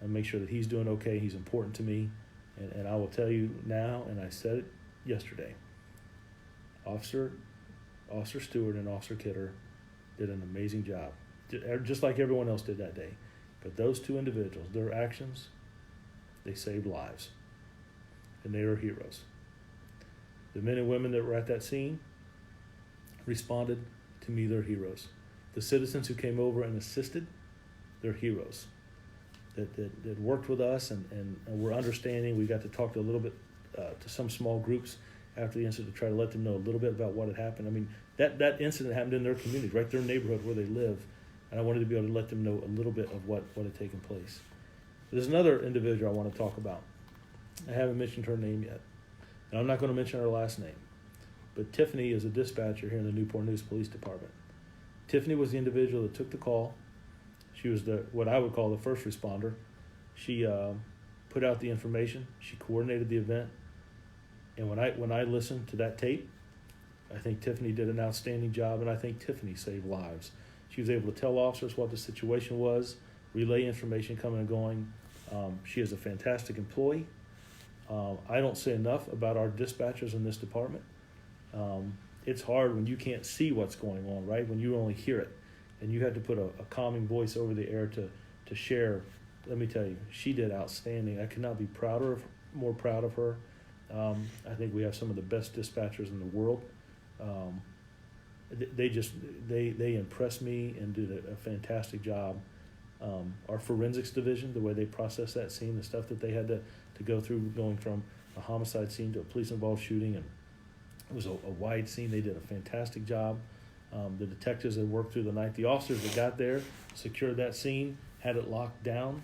and make sure that he's doing okay. He's important to me. And I will tell you now, and I said it yesterday, Officer Stewart and Officer Kidder did an amazing job, just like everyone else did that day. But those two individuals, their actions, they saved lives. And they are heroes. The men and women that were at that scene responded. To me, they're heroes. The citizens who came over and assisted, they're heroes. That worked with us and were understanding. We got to talk to a little bit to some small groups after the incident to try to let them know a little bit about what had happened. I mean, that incident happened in their community, right, their neighborhood where they live, and I wanted to be able to let them know a little bit of what had taken place. There's another individual I want to talk about. I haven't mentioned her name yet, and I'm not going to mention her last name. But Tiffany is a dispatcher here in the Newport News Police Department. Tiffany was the individual that took the call. She was what I would call the first responder. She put out the information. She coordinated the event. And when I listened to that tape, I think Tiffany did an outstanding job, and I think Tiffany saved lives. She was able to tell officers what the situation was, relay information coming and going. She is a fantastic employee. I don't say enough about our dispatchers in this department. It's hard when you can't see what's going on, right? When you only hear it, and you had to put a calming voice over the air to share. Let me tell you, she did outstanding. I could not be more proud of her. I think we have some of the best dispatchers in the world. they impress me and did a fantastic job. Our forensics division, the way they processed that scene, the stuff that they had to go through, going from a homicide scene to a police-involved shooting, and it was a wide scene. They did a fantastic job. The detectives that worked through the night, the officers that got there, secured that scene, had it locked down.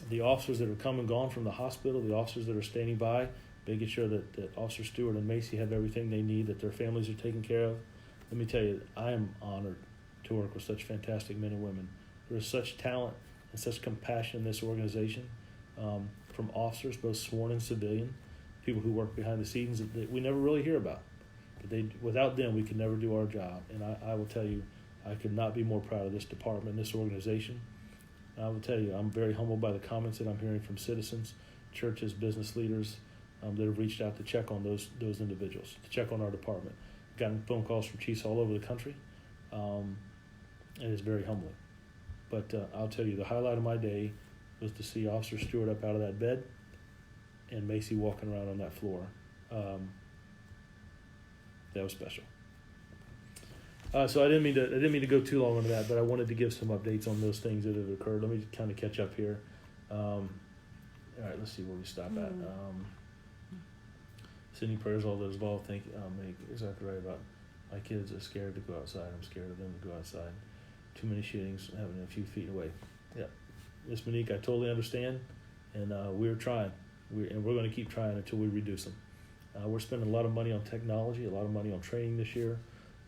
The officers that have come and gone from the hospital, the officers that are standing by, making sure that Officer Stewart and Macy have everything they need, that their families are taken care of. Let me tell you, I am honored to work with such fantastic men and women. There is such talent and such compassion in this organization, from officers, both sworn and civilian, people who work behind the scenes that we never really hear about. But without them, we could never do our job. And I will tell you, I could not be more proud of this department, this organization. I will tell you, I'm very humbled by the comments that I'm hearing from citizens, churches, business leaders that have reached out to check on those individuals, to check on our department. Gotten phone calls from chiefs all over the country, and it's very humbling. But I'll tell you, the highlight of my day was to see Officer Stewart up out of that bed and Macy walking around on that floor. That was special. So I didn't mean to go too long into that, but I wanted to give some updates on those things that have occurred. Let me kind of catch up here. All right, let's see where we stop at. Sending prayers all those involved. Thank you. Exactly right about my kids are scared to go outside. I'm scared of them to go outside. Too many shootings happening a few feet away. Yeah, Miss Monique, I totally understand, and we're trying. We're going to keep trying until we reduce them. We're spending a lot of money on technology, a lot of money on training this year.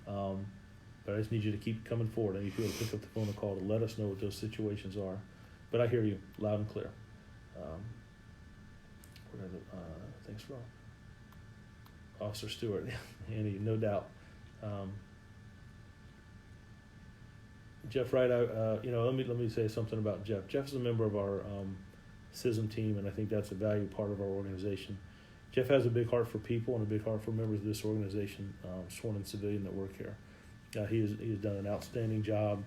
But I just need you to keep coming forward. I need people to pick up the phone and call to let us know what those situations are. But I hear you loud and clear. Thanks for all. Officer Stewart, Andy, no doubt. Jeff Wright, let me say something about Jeff. Jeff's a member of our CISM team, and I think that's a valued part of our organization. Jeff has a big heart for people and a big heart for members of this organization, sworn and civilian that work here. He has done an outstanding job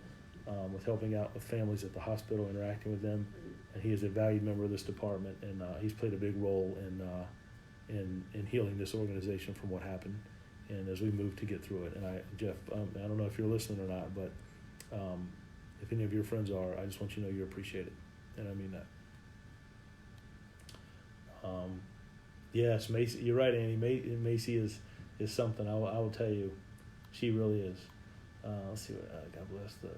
with helping out with families at the hospital, interacting with them, and he is a valued member of this department, and he's played a big role in healing this organization from what happened, and as we move to get through it. And Jeff, I don't know if you're listening or not, but if any of your friends are, I just want you to know you're appreciated, and I mean that. Yes, Macy, you're right, Annie. Macy is something. I will tell you, she really is. Let's see what God bless the.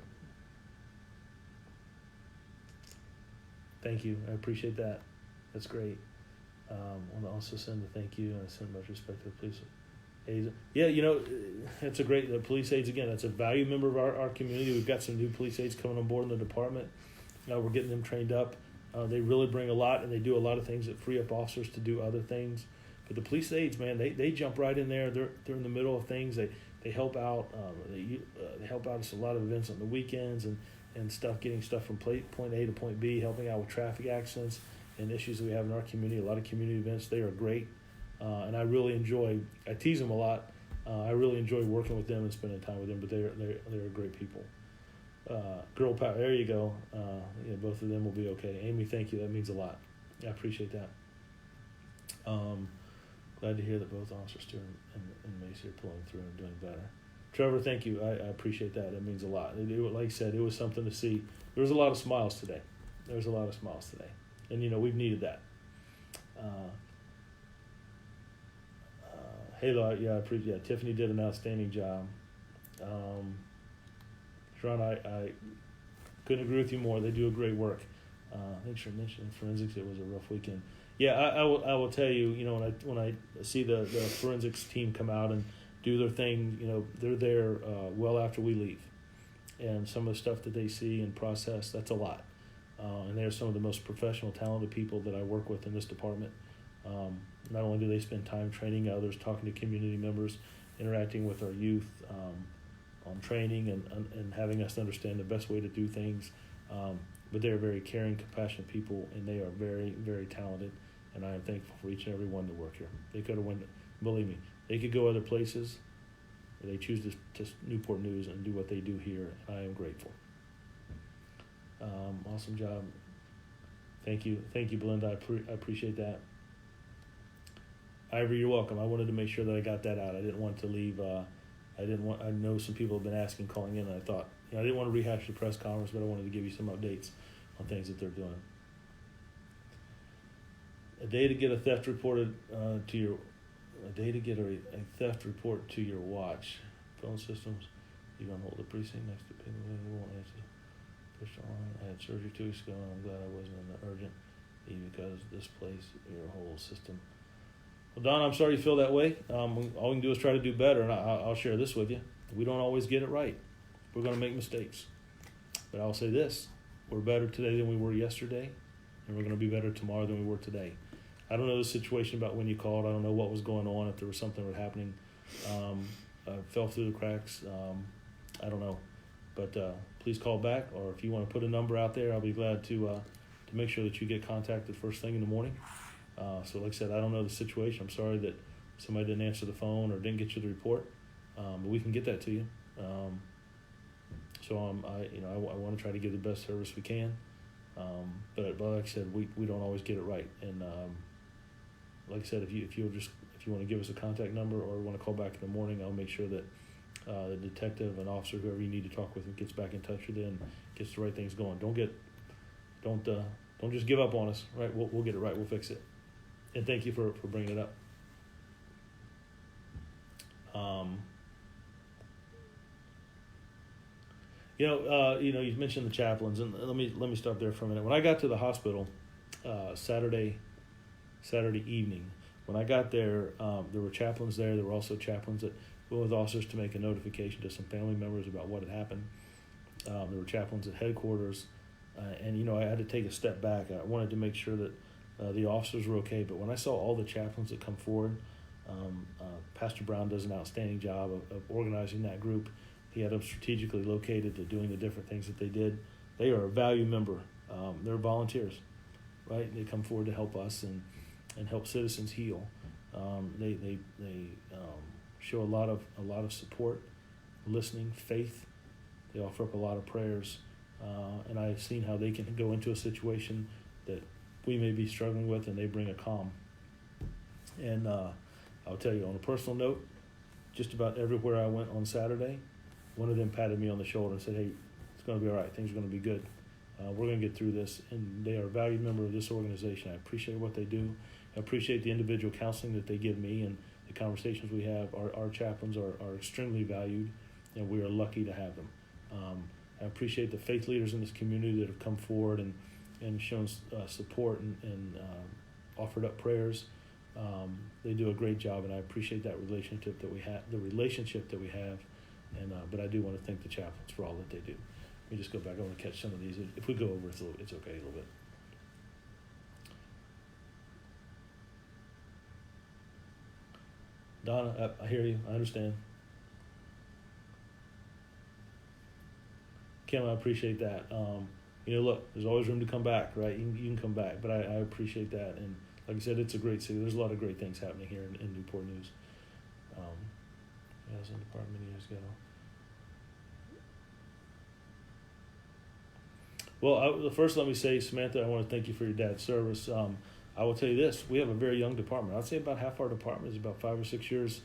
Thank you. I appreciate that. That's great. I want to also send a thank you and I send much respect to the police aides. Yeah, it's a great, the police aides, again, that's a valued member of our community. We've got some new police aides coming on board in the department. We're getting them trained up. They really bring a lot, and they do a lot of things that free up officers to do other things. But the police aides, man, they jump right in there. They're in the middle of things. They help out. They help out us a lot of events on the weekends and stuff, getting stuff from point A to point B, helping out with traffic accidents and issues that we have in our community. A lot of community events. They are great, and I really enjoy. I tease them a lot. I really enjoy working with them and spending time with them. But they're great people. Girl power. There you go. Both of them will be okay. Amy, thank you. That means a lot. I appreciate that. Glad to hear that both Officer Stewart and Macy are pulling through and doing better. Trevor, thank you. I appreciate that. That means a lot. Like I said, it was something to see. There was a lot of smiles today. And we've needed that. Halo, yeah, I appreciate. Yeah, Tiffany did an outstanding job. Sharon, I couldn't agree with you more. They do a great work. I think she mentioned forensics. It was a rough weekend. Yeah, I will tell you. When I see the forensics team come out and do their thing, they're there well after we leave, and some of the stuff that they see and process, that's a lot. And they're some of the most professional, talented people that I work with in this department. Not only do they spend time training others, talking to community members, interacting with our youth. On training and having us understand the best way to do things. But they're very caring, compassionate people, and they are very, very talented, and I am thankful for each and every one to work here. They could have went, believe me, they could go other places, but they choose to Newport News and do what they do here, and I am grateful. Awesome job. Thank you, Belinda. I appreciate that. Ivory, you're welcome. I wanted to make sure that I got that out. I didn't want to leave I know some people have been asking, calling in, and I thought, I didn't want to rehash the press conference, but I wanted to give you some updates on things that they're doing. A day to get a theft reported a theft report to your watch. Phone systems, you don't hold the precinct next to people who won't answer. Push on. I had surgery 2 weeks ago, and I'm glad I wasn't in the urgent, even because this place, your whole system. Well, Don, I'm sorry you feel that way. All we can do is try to do better, and I'll share this with you. We don't always get it right. We're going to make mistakes. But I'll say this, we're better today than we were yesterday, and we're going to be better tomorrow than we were today. I don't know the situation about when you called. I don't know what was going on, if there was something that was happening. Fell through the cracks. I don't know. But please call back, or if you want to put a number out there, I'll be glad to make sure that you get contacted first thing in the morning. So like I said, I don't know the situation. I'm sorry that somebody didn't answer the phone or didn't get you the report, but we can get that to you. I want to try to give the best service we can, but like I said, we don't always get it right. And like I said, if you want to give us a contact number or want to call back in the morning, I'll make sure that the detective and officer, whoever you need to talk with, gets back in touch with you and gets the right things going. Don't just give up on us. Right, we'll get it right. We'll fix it. And thank you for bringing it up. You mentioned the chaplains, and let me stop there for a minute. When I got to the hospital Saturday evening, when I got there, there were chaplains there. There were also chaplains that went with officers to make a notification to some family members about what had happened. There were chaplains at headquarters, and I had to take a step back. I wanted to make sure that the officers were okay. But when I saw all the chaplains that come forward, Pastor Brown does an outstanding job of organizing that group. He had them strategically located to doing the different things that they did. They are a value member. They're volunteers, right? They come forward to help us and help citizens heal. They show a lot of support, listening, faith. They offer up a lot of prayers, and I've seen how they can go into a situation that we may be struggling with, and they bring a calm. And I'll tell you, on a personal note, just about everywhere I went on Saturday, one of them patted me on the shoulder and said, "Hey, it's going to be all right. Things are going to be good. We're going to get through this." And they are a valued member of this organization. I appreciate what they do. I appreciate the individual counseling that they give me and the conversations we have. Our chaplains are extremely valued, and we are lucky to have them. I appreciate the faith leaders in this community that have come forward and shown support and offered up prayers. They do a great job, and I appreciate that relationship that we have. And but I do want to thank the chaplains for all that they do. Let me just go back. I want to catch some of these. If we go over, it's okay a little bit. Donna, I hear you. I understand. Kim, I appreciate that. Look, there's always room to come back, right? You can come back, but I appreciate that. And like I said, it's a great city. There's a lot of great things happening here in Newport News. I was in the department many years ago. Well, first let me say, Samantha, I want to thank you for your dad's service. I will tell you this, we have a very young department. I'd say about half our department is about 5 or 6 years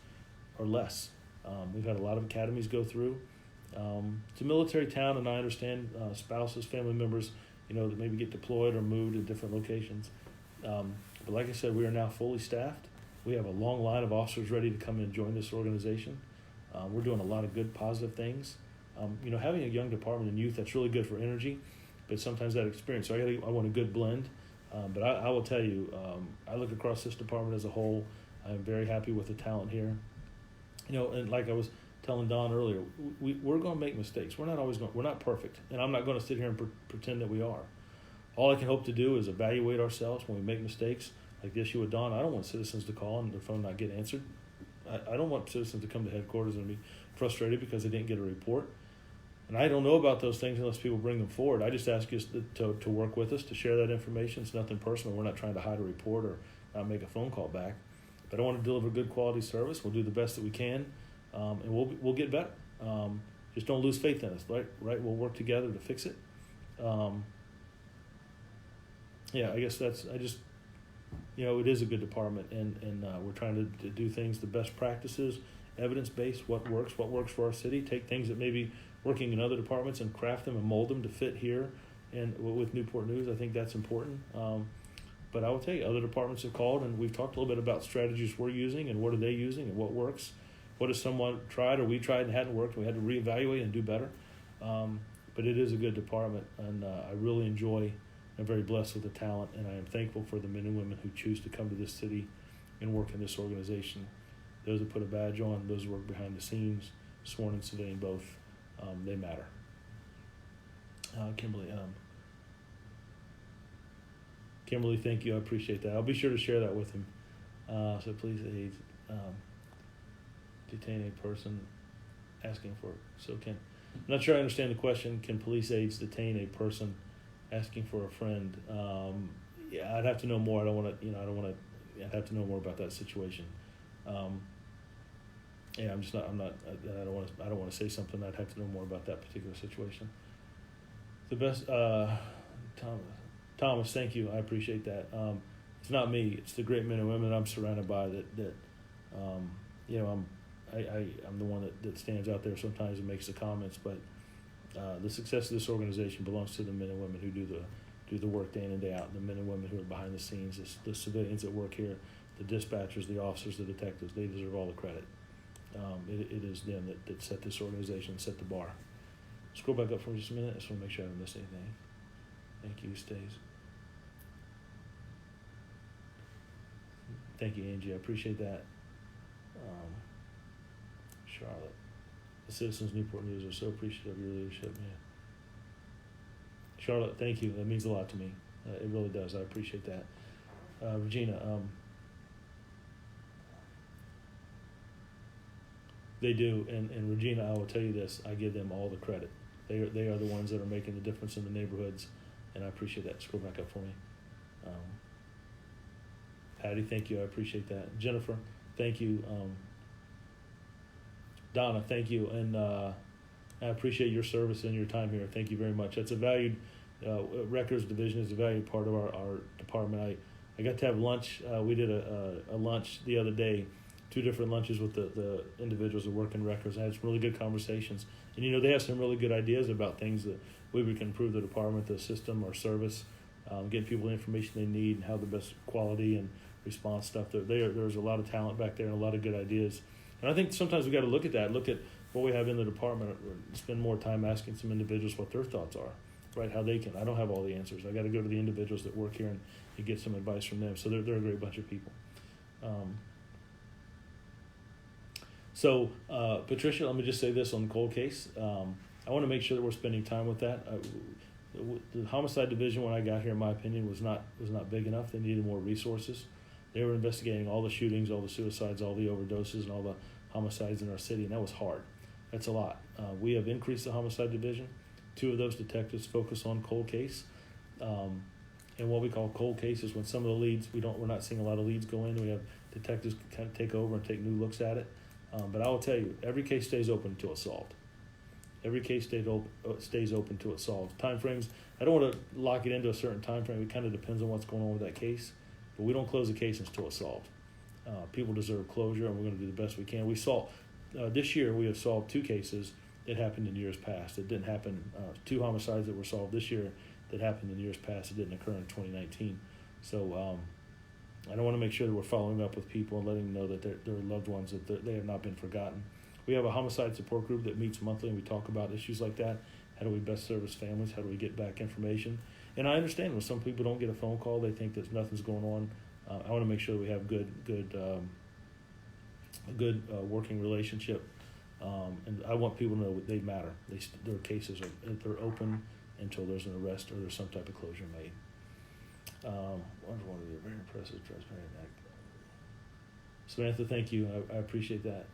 or less. We've had a lot of academies go through. It's a military town, and I understand spouses, family members, that maybe get deployed or moved to different locations. But like I said, we are now fully staffed. We have a long line of officers ready to come and join this organization. We're doing a lot of good, positive things. Having a young department and youth, that's really good for energy, but sometimes that experience. So I want a good blend. But I will tell you, I look across this department as a whole. I'm very happy with the talent here. And like I was telling Don earlier, we're going to make mistakes. We're not perfect, and I'm not going to sit here and pretend that we are. All I can hope to do is evaluate ourselves when we make mistakes, like the issue with Don. I don't want citizens to call and their phone not get answered. I don't want citizens to come to headquarters and be frustrated because they didn't get a report. And I don't know about those things unless people bring them forward. I just ask you to work with us, to share that information. It's nothing personal. We're not trying to hide a report or not make a phone call back. But I want to deliver good quality service. We'll do the best that we can, and we'll get better. Just don't lose faith in us, right? We'll work together to fix it. I guess it is a good department, and we're trying to do things, the best practices, evidence-based, what works for our city, take things that may be working in other departments and craft them and mold them to fit here and with Newport News. I think that's important. But I will tell you, other departments have called, and we've talked a little bit about strategies we're using and what are they using and what works. What has someone tried or we tried and hadn't worked, and we had to reevaluate and do better. But it is a good department, and I really enjoy. I'm very blessed with the talent, and I am thankful for the men and women who choose to come to this city and work in this organization. Those that put a badge on, those who work behind the scenes, sworn and civilian both, they matter. Kimberly, thank you. I appreciate that. I'll be sure to share that with him. So please aid detain a person asking for. I'm not sure I understand the question. Can police aides detain a person asking for a friend? Yeah, I'd have to know more. I don't want to. I'd have to know more about that situation. Yeah, I'm not. I don't want to say something. I'd have to know more about that particular situation. The best, Thomas. Thank you. I appreciate that. It's not me. It's the great men and women I'm surrounded by. I'm the one that stands out there sometimes and makes the comments. But the success of this organization belongs to the men and women who do the work day in and day out. The men and women who are behind the scenes. The civilians that work here, the dispatchers, the officers, the detectives. They deserve all the credit. It is them that set this organization, set the bar. Scroll back up for just a minute. I just want to make sure I haven't missed anything. Thank you, Stays. Thank you, Angie. I appreciate that. Charlotte. The citizens of Newport News are so appreciative of your leadership, man. Charlotte, thank you. That means a lot to me. It really does. I appreciate that. Regina, they do, and Regina, I will tell you this: I give them all the credit. They are the ones that are making the difference in the neighborhoods, and I appreciate that. Scroll back up for me. Patty, thank you. I appreciate that. Jennifer, thank you. Donna, thank you, and I appreciate your service and your time here. Thank you very much. That's a valued records division is a valued part of our department. I got to have lunch. We did a lunch the other day. 2 different lunches with the individuals that work in records. I had some really good conversations. And, they have some really good ideas about things that we can improve the department, the system, our service, getting people the information they need and how the best quality and response stuff. There's a lot of talent back there and a lot of good ideas. And I think sometimes we got to look at that, look at what we have in the department, spend more time asking some individuals what their thoughts are, right? How they can. I don't have all the answers. I got to go to the individuals that work here and get some advice from them. So they're a great bunch of people. So, Patricia, let me just say this on the cold case. I want to make sure that we're spending time with that. The homicide division, when I got here, in my opinion, was not big enough. They needed more resources. They were investigating all the shootings, all the suicides, all the overdoses, and all the homicides in our city, and that was hard. That's a lot. We have increased the homicide division. 2 of those detectives focus on cold case. And what we call cold cases, when some of the leads, we're not seeing a lot of leads go in. We have detectives kind of take over and take new looks at it. But I will tell you, every case stays open until it's solved. Every case stays open until it's solved. Time frames, I don't want to lock it into a certain time frame. It kind of depends on what's going on with that case. But we don't close the case until it's solved. People deserve closure, and we're going to do the best we can. This year we have solved 2 cases that happened in years past. It didn't happen, 2 homicides that were solved this year that happened in years past. It didn't occur in 2019. So I don't want to make sure that we're following up with people and letting them know that their loved ones, that they have not been forgotten. We have a homicide support group that meets monthly, and we talk about issues like that. How do we best service families? How do we get back information? And I understand when some people don't get a phone call, they think that nothing's going on. I want to make sure that we have a good working relationship, and I want people to know they matter. Their cases they're open until there's an arrest or there's some type of closure made. Wonderful, very impressive, transparent act. Samantha, thank you. I appreciate that.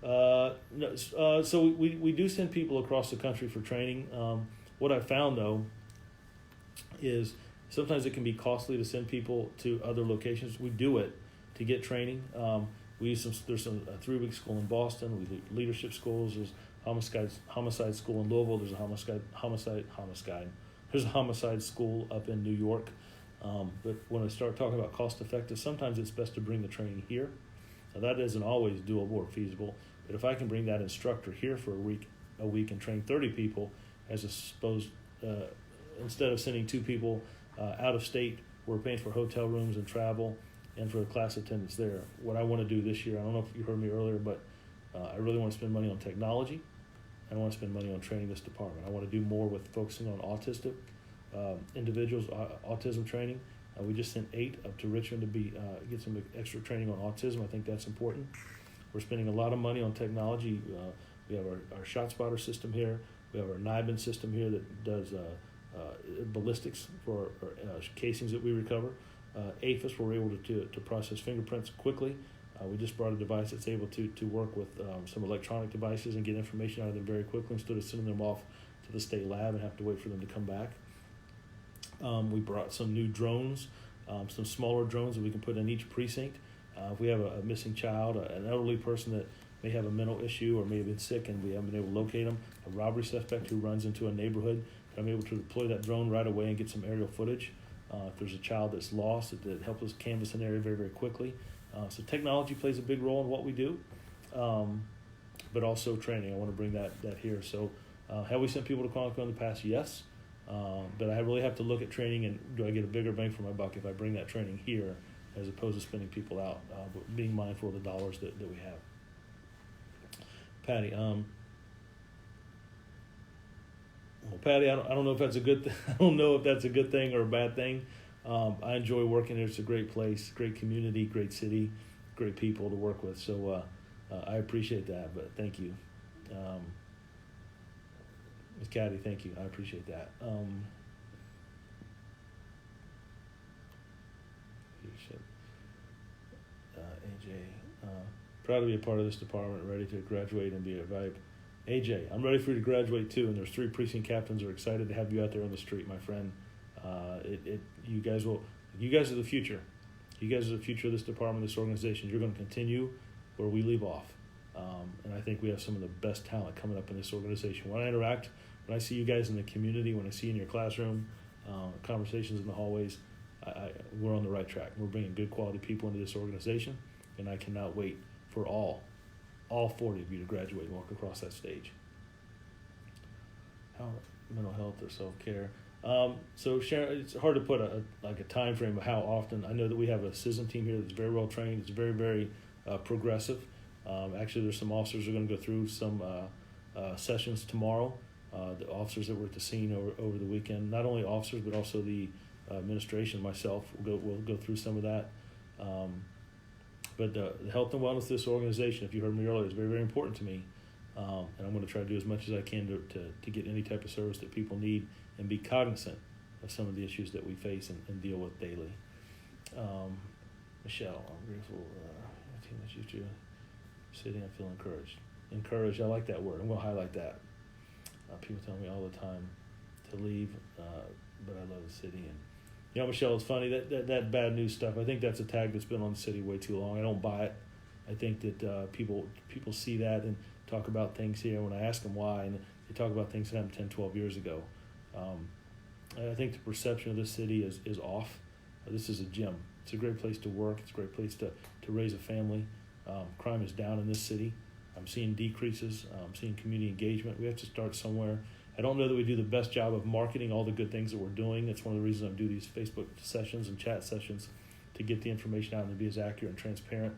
So we do send people across the country for training. What I found though is sometimes it can be costly to send people to other locations. We do it to get training. There's a 3-week school in Boston. We do leadership schools. There's homicide school in Louisville. There's a homicide school up in New York. But when I start talking about cost effective, sometimes it's best to bring the training here. Now, that isn't always doable or feasible, but if I can bring that instructor here for a week and train 30 people, as opposed instead of sending 2 people out of state, we're paying for hotel rooms and travel and for the class attendance there. What I want to do this year, I don't know if you heard me earlier, but I really want to spend money on technology. I want to spend money on training this department. I want to do more with focusing on autistic individuals, autism training. We just sent 8 up to Richmond to get some extra training on autism. I think that's important. We're spending a lot of money on technology. We have our ShotSpotter system here. We have our NIBIN system here that does ballistics for our casings that we recover. APHIS, we're able to process fingerprints quickly. We just brought a device that's able to work with some electronic devices and get information out of them very quickly instead of sending them off to the state lab and have to wait for them to come back. We brought some new drones, some smaller drones that we can put in each precinct. If we have a missing child, an elderly person that may have a mental issue or may have been sick and we haven't been able to locate them, a robbery suspect who runs into a neighborhood, I'm able to deploy that drone right away and get some aerial footage. If there's a child that's lost, it helps us canvass an area very, very quickly. So technology plays a big role in what we do, but also training. I want to bring that here. So have we sent people to Quantico in the past? Yes. But I really have to look at training and do I get a bigger bang for my buck if I bring that training here as opposed to spending people out, but being mindful of the dollars that we have. Patty, well, Patty, I don't know if that's a good I don't know if that's a good thing or a bad thing. I enjoy working here. It's a great place, great community, great city, great people to work with. So I appreciate that. But thank you, Ms. Caddy. Thank you. I appreciate that. AJ, proud to be a part of this department. Ready to graduate and be a valuable. AJ, I'm ready for you to graduate too, and there's 3 precinct captains are excited to have you out there on the street, my friend. You guys are the future. You guys are the future of this department, this organization. You're going to continue where we leave off, and I think we have some of the best talent coming up in this organization. When I see you guys in the community, when I see you in your classroom, conversations in the hallways, we're on the right track. We're bringing good quality people into this organization, and I cannot wait for all 40 of you to graduate and walk across that stage. How mental health or self-care. So Sharon, it's hard to put a time frame of how often. I know that we have a CISM team here that's very well trained. It's very, very progressive. Actually, there's some officers who are going to go through some sessions tomorrow. The officers that were at the scene over the weekend, not only officers but also the administration, myself, will go through some of that. But the health and wellness of this organization, if you heard me earlier, is very, very important to me. And I'm going to try to do as much as I can to get any type of service that people need and be cognizant of some of the issues that we face and deal with daily. Michelle, I'm grateful. Team that's used to sitting and feel encouraged. Encouraged, I like that word. I'm going to highlight that. People tell me all the time to leave, but I love the city. And you know, Michelle, it's funny that bad news stuff. I think that's a tag that's been on the city way too long. I don't buy it. I think that people see that and talk about things here. When I ask them why, and they talk about things that happened 10, 12 years ago. I think the perception of this city is off. This is a gym. It's a great place to work. It's a great place to raise a family. Crime is down in this city. I'm seeing decreases. I'm seeing community engagement. We have to start somewhere. I don't know that we do the best job of marketing all the good things that we're doing. That's one of the reasons I do these Facebook sessions and chat sessions to get the information out and to be as accurate and transparent.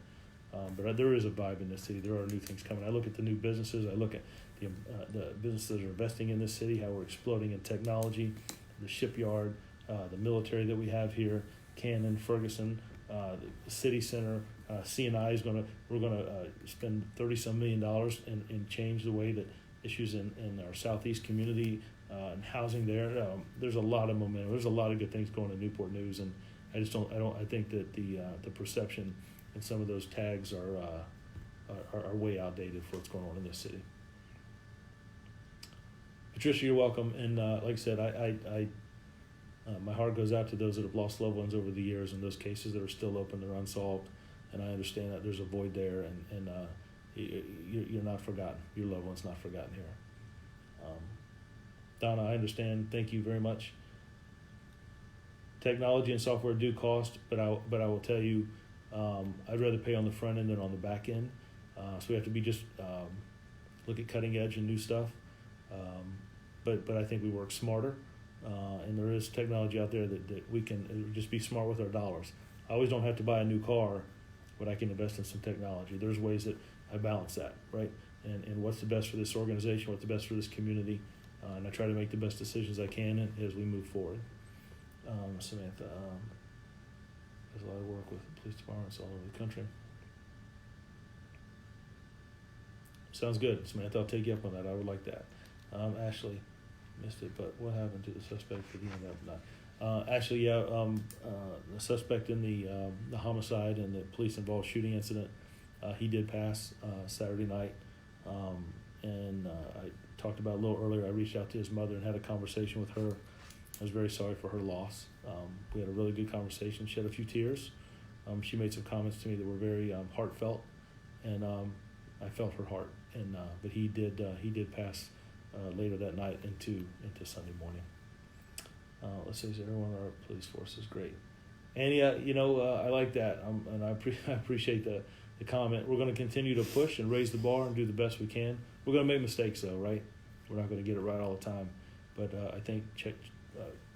But there is a vibe in this city. There are new things coming. I look at the new businesses. I look at the businesses that are investing in this city, how we're exploding in technology, the shipyard, the military that we have here, Cannon, Ferguson, the city center, CNI we're gonna spend $30-some million and change the way that issues in our southeast community and housing there. There's a lot of momentum. There's a lot of good things going in Newport News, and I think that the perception and some of those tags are way outdated for what's going on in this city. Patricia, you're welcome. And like I said, I my heart goes out to those that have lost loved ones over the years and those cases that are still open, they're unsolved. And I understand that there's a void there, and you're not forgotten. Your loved one's not forgotten here. Donna, I understand. Thank you very much. Technology and software do cost, but I will tell you, I'd rather pay on the front end than on the back end. So we have to be just look at cutting edge and new stuff. But I think we work smarter, and there is technology out there that we can just be smart with our dollars. I always don't have to buy a new car, but I can invest in some technology. There's ways that I balance that, right? And what's the best for this organization, what's the best for this community, and I try to make the best decisions I can as we move forward. Samantha, there's a lot of work with police departments all over the country. Sounds good, Samantha. I'll take you up on that. I would like that. Ashley, missed it, but what happened to the suspect at the end of that? Ashley, the suspect in the homicide and the police-involved shooting incident, he did pass Saturday night. And I talked about it a little earlier. I reached out to his mother and had a conversation with her. I was very sorry for her loss. We had a really good conversation. She had a few tears. She made some comments to me that were very heartfelt, and I felt her heart. And but he did pass later that night into Sunday morning. Let's see, everyone in our police force is great. And I like that, and I appreciate the comment. We're going to continue to push and raise the bar and do the best we can. We're going to make mistakes, though, right? We're not going to get it right all the time. But I think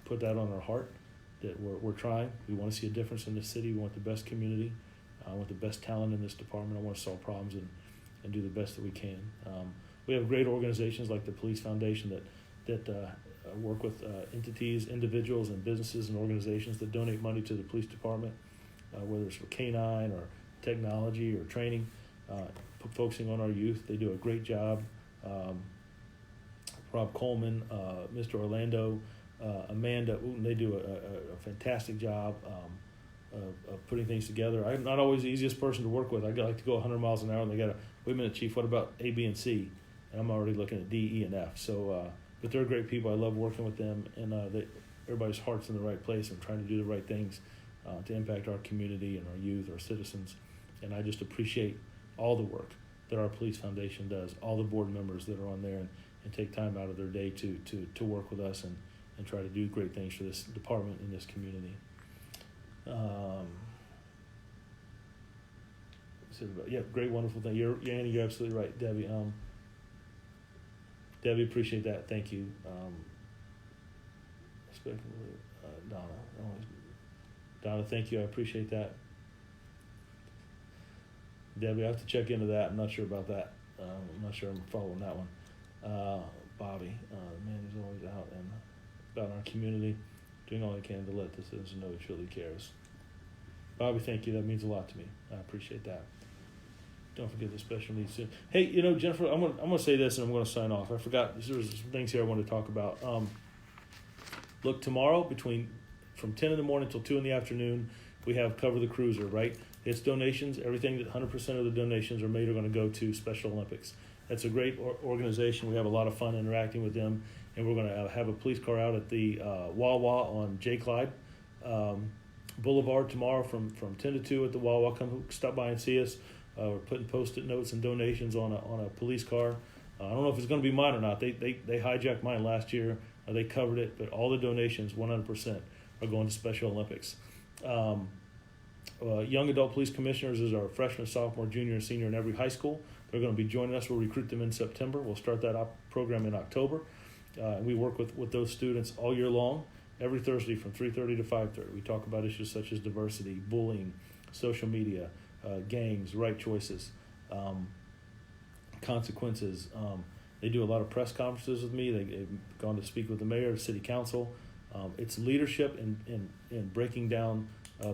put that on our heart that we're trying. We want to see a difference in this city. We want the best community. I want the best talent in this department. I want to solve problems and do the best that we can. We have great organizations like the Police Foundation that work with entities, individuals, and businesses and organizations that donate money to the police department, whether it's for canine or technology or training, focusing on our youth. They do a great job. Rob Coleman, Mr. Orlando, Amanda Wooten, they do a fantastic job of putting things together. I'm not always the easiest person to work with. I like to go 100 miles an hour, and they got a, wait a minute, Chief, what about A, B, and C? And I'm already looking at D, E, and F. So, but they're great people. I love working with them, and everybody's heart's in the right place and trying to do the right things to impact our community and our youth, our citizens. And I just appreciate all the work that our Police Foundation does, all the board members that are on there and take time out of their day to work with us and try to do great things for this department and this community. Yeah, great, wonderful thing. Annie, you're absolutely right, Debbie. Debbie, appreciate that. Thank you. Donna, thank you. I appreciate that. Debbie, I have to check into that. I'm not sure about that. I'm not sure I'm following that one. Bobby, the man who's always out and about our community, doing all he can to let the citizens know he truly cares. Bobby, thank you. That means a lot to me. I appreciate that. Don't forget the special needs student. Hey, Jennifer, I'm gonna say this and I'm gonna sign off. I forgot there was some things here I wanted to talk about. Look, tomorrow from 10 in the morning till 2 in the afternoon, we have Cover the Cruiser, right? It's donations. Everything that 100% of the donations are made are going to go to Special Olympics. That's a great organization. We have a lot of fun interacting with them, and we're going to have a police car out at the Wawa on J. Clyde Boulevard tomorrow from 10 to 2 at the Wawa. Come stop by and see us. We're putting Post-it notes and donations on a police car. I don't know if it's going to be mine or not. They hijacked mine last year. They covered it, but all the donations, 100%, are going to Special Olympics. Young adult police commissioners is our freshman, sophomore, junior, and senior in every high school. They're going to be joining us. We'll recruit them in September. We'll start that program in October. And we work with those students all year long, every Thursday from 3:30 to 5:30. We talk about issues such as diversity, bullying, social media, gangs, right choices, consequences. They do a lot of press conferences with me. They've gone to speak with the mayor, the city council. It's leadership in breaking down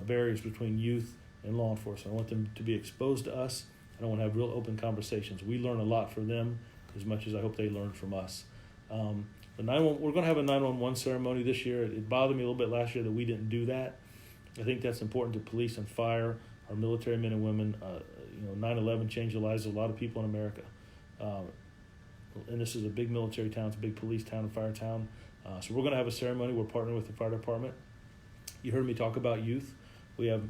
barriers between youth and law enforcement. I want them to be exposed to us, and I want to have real open conversations. We learn a lot from them as much as I hope they learn from us. We're going to have a 911 ceremony this year. It bothered me a little bit last year that we didn't do that. I think that's important to police and fire, our military men and women. 9/11 changed the lives of a lot of people in America. And this is a big military town. It's a big police town and fire town. So we're going to have a ceremony. We're partnering with the fire department. You heard me talk about youth. We have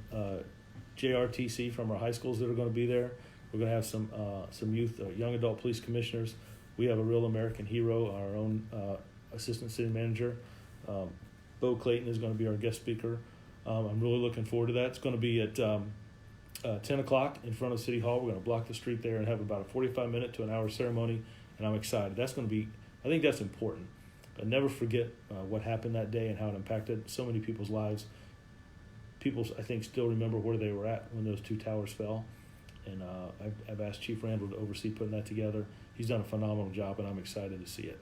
JRTC from our high schools that are going to be there. We're going to have some youth, young adult police commissioners. We have a real American hero, our own assistant city manager. Bo Clayton is going to be our guest speaker. I'm really looking forward to that. It's going to be at 10 o'clock in front of City Hall. We're going to block the street there and have about a 45-minute to an hour ceremony, and I'm excited. That's going to be, I think that's important. I never forget what happened that day and how it impacted so many people's lives. People, I think, still remember where they were at when those two towers fell, and I've asked Chief Randall to oversee putting that together. He's done a phenomenal job, and I'm excited to see it.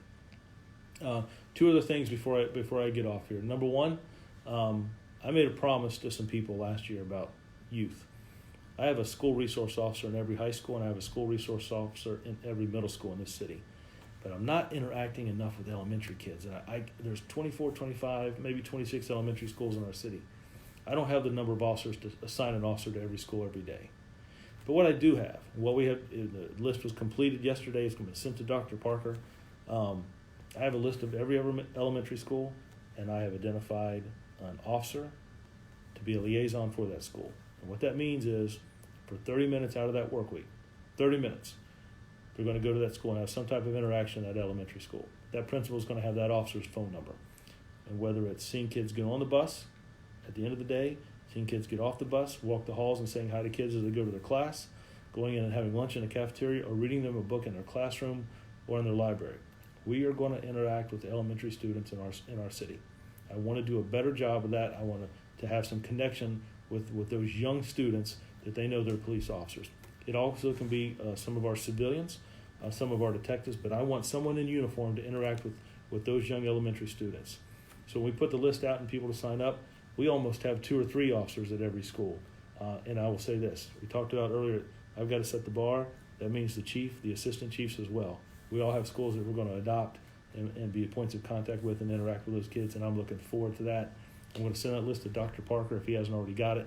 Two other things before I get off here. Number one, I made a promise to some people last year about youth. I have a school resource officer in every high school, and I have a school resource officer in every middle school in this city. But I'm not interacting enough with elementary kids. And there's 24, 25, maybe 26 elementary schools in our city. I don't have the number of officers to assign an officer to every school every day. But what I do have, what we have, the list was completed yesterday. It's going to be sent to Dr. Parker. I have a list of every elementary school, and I have identified an officer to be a liaison for that school. And what that means is, for 30 minutes out of that work week, 30 minutes, they're going to go to that school and have some type of interaction at elementary school. That principal is going to have that officer's phone number. And whether it's seeing kids get on the bus at the end of the day, seeing kids get off the bus, walk the halls and saying hi to kids as they go to their class, going in and having lunch in the cafeteria, or reading them a book in their classroom or in their library. We are going to interact with the elementary students in our city. I want to do a better job of that. I want to have some connection with those young students that they know they're police officers. It also can be some of our civilians, some of our detectives, but I want someone in uniform to interact with those young elementary students. So when we put the list out and people to sign up, we almost have 2 or 3 officers at every school. And I will say this, we talked about earlier, I've got to set the bar. That means the chief, the assistant chiefs as well. We all have schools that we're going to adopt and be points of contact with and interact with those kids, and I'm looking forward to that. I'm going to send that list to Dr. Parker if he hasn't already got it.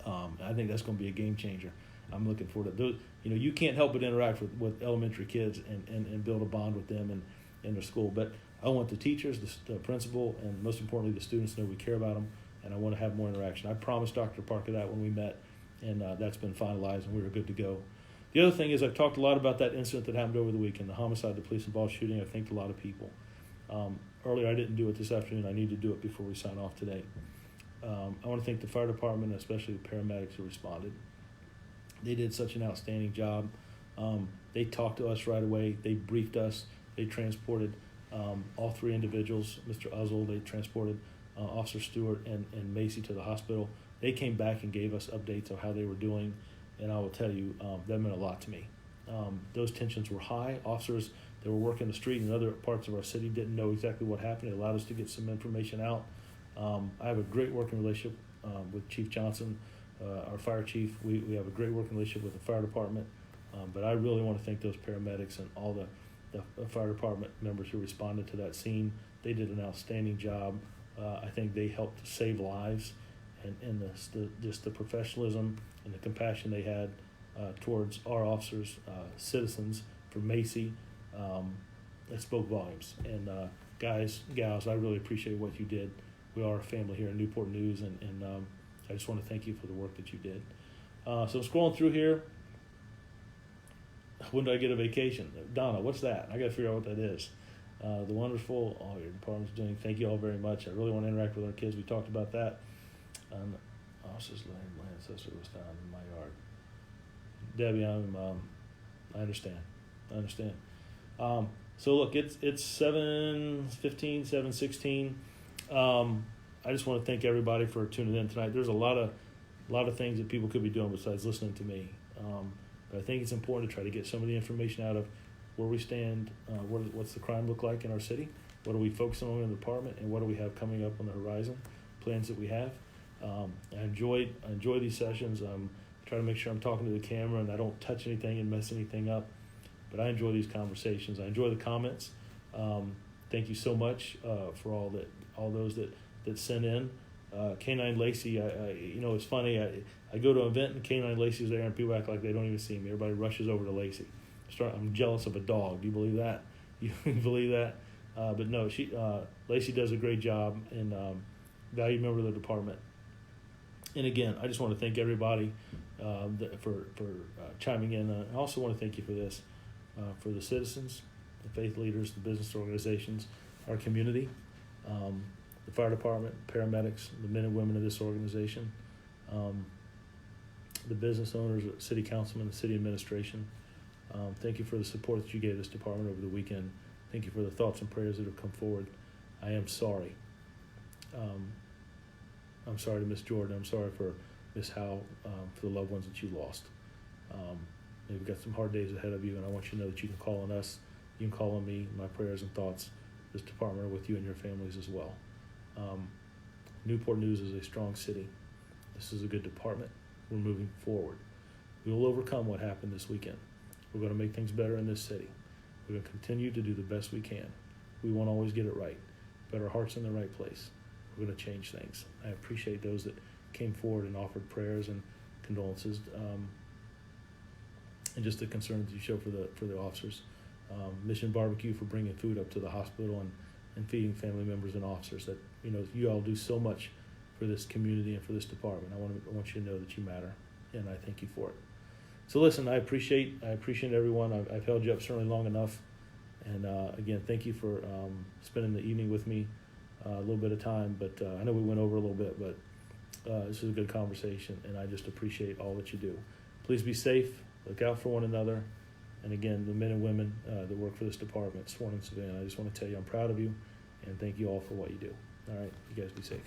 I think that's going to be a game changer. I'm looking forward to those. You can't help but interact with elementary kids and build a bond with them in their school. But I want the teachers, the principal, and most importantly the students to know we care about them, and I want to have more interaction. I promised Dr. Parker that when we met, and that's been finalized, and we were good to go. The other thing is I've talked a lot about that incident that happened over the weekend, the homicide, the police-involved shooting. I thanked a lot of people. Earlier, I didn't do it this afternoon. I need to do it before we sign off today. I want to thank the fire department, especially the paramedics who responded. They did such an outstanding job. They talked to us right away. They briefed us. They transported all 3 individuals, Mr. Uzzle, they transported Officer Stewart and Macy to the hospital. They came back and gave us updates of how they were doing, and I will tell you, that meant a lot to me. Those tensions were high. Officers that were working the street in other parts of our city didn't know exactly what happened. It allowed us to get some information out. I have a great working relationship with Chief Johnson, our fire chief. We have a great working relationship with the fire department, but I really want to thank those paramedics and all the fire department members who responded to that scene. They did an outstanding job. I think they helped save lives, and just the professionalism and the compassion they had towards our officers, citizens, for Macy, that spoke volumes. And guys, gals, I really appreciate what you did. We are a family here in Newport News, and I just want to thank you for the work that you did. So I'm scrolling through here. When do I get a vacation? Donna, what's that? I got to figure out what that is. The wonderful, all your department's doing. Thank you all very much. I really want to interact with our kids. We talked about that. Officer's land ancestor was found in my yard. Debbie, I understand. So look, it's 7:15, 7:16. I just want to thank everybody for tuning in tonight. There's a lot of things that people could be doing besides listening to me. But I think it's important to try to get some of the information out of where we stand, what's the crime look like in our city, what are we focusing on in the department, and what do we have coming up on the horizon, plans that we have. I enjoy these sessions. Try to make sure I'm talking to the camera and I don't touch anything and mess anything up. But I enjoy these conversations. I enjoy the comments. Thank you so much for all those that sent in. K9 Lacey, it's funny. I go to an event and K9 Lacey's there and people act like they don't even see me. Everybody rushes over to Lacey. I'm jealous of a dog. Do you believe that? You believe that? But no, Lacey does a great job and valued member of the department. And again, I just want to thank everybody for chiming in. I also want to thank you for this, for the citizens, the faith leaders, the business organizations, our community, the fire department, paramedics, the men and women of this organization. the business owners, city councilmen, the city administration. Thank you for the support that you gave this department over the weekend. Thank you for the thoughts and prayers that have come forward. I am sorry. I'm sorry to Miss Jordan. I'm sorry for Miss Howe, for the loved ones that you lost. You've got some hard days ahead of you, and I want you to know that you can call on us. You can call on me. My prayers and thoughts, this department, are with you and your families as well. Newport News is a strong city. This is a good department. We're moving forward. We will overcome what happened this weekend. We're going to make things better in this city. We're going to continue to do the best we can. We won't always get it right, but our heart's in the right place. We're going to change things. I appreciate those that came forward and offered prayers and condolences, and just the concern that you show for the officers. Mission Barbecue for bringing food up to the hospital and feeding family members and officers. That you all do so much for this community and for this department. I want you to know that you matter, and I thank you for it. So listen, I appreciate everyone. I've held you up certainly long enough, and again, thank you for spending the evening with me, a little bit of time. But I know we went over a little bit, but this is a good conversation, and I just appreciate all that you do. Please be safe. Look out for one another. And again, the men and women that work for this department, Sworn and Savannah, I just want to tell you I'm proud of you, and thank you all for what you do. All right, you guys be safe.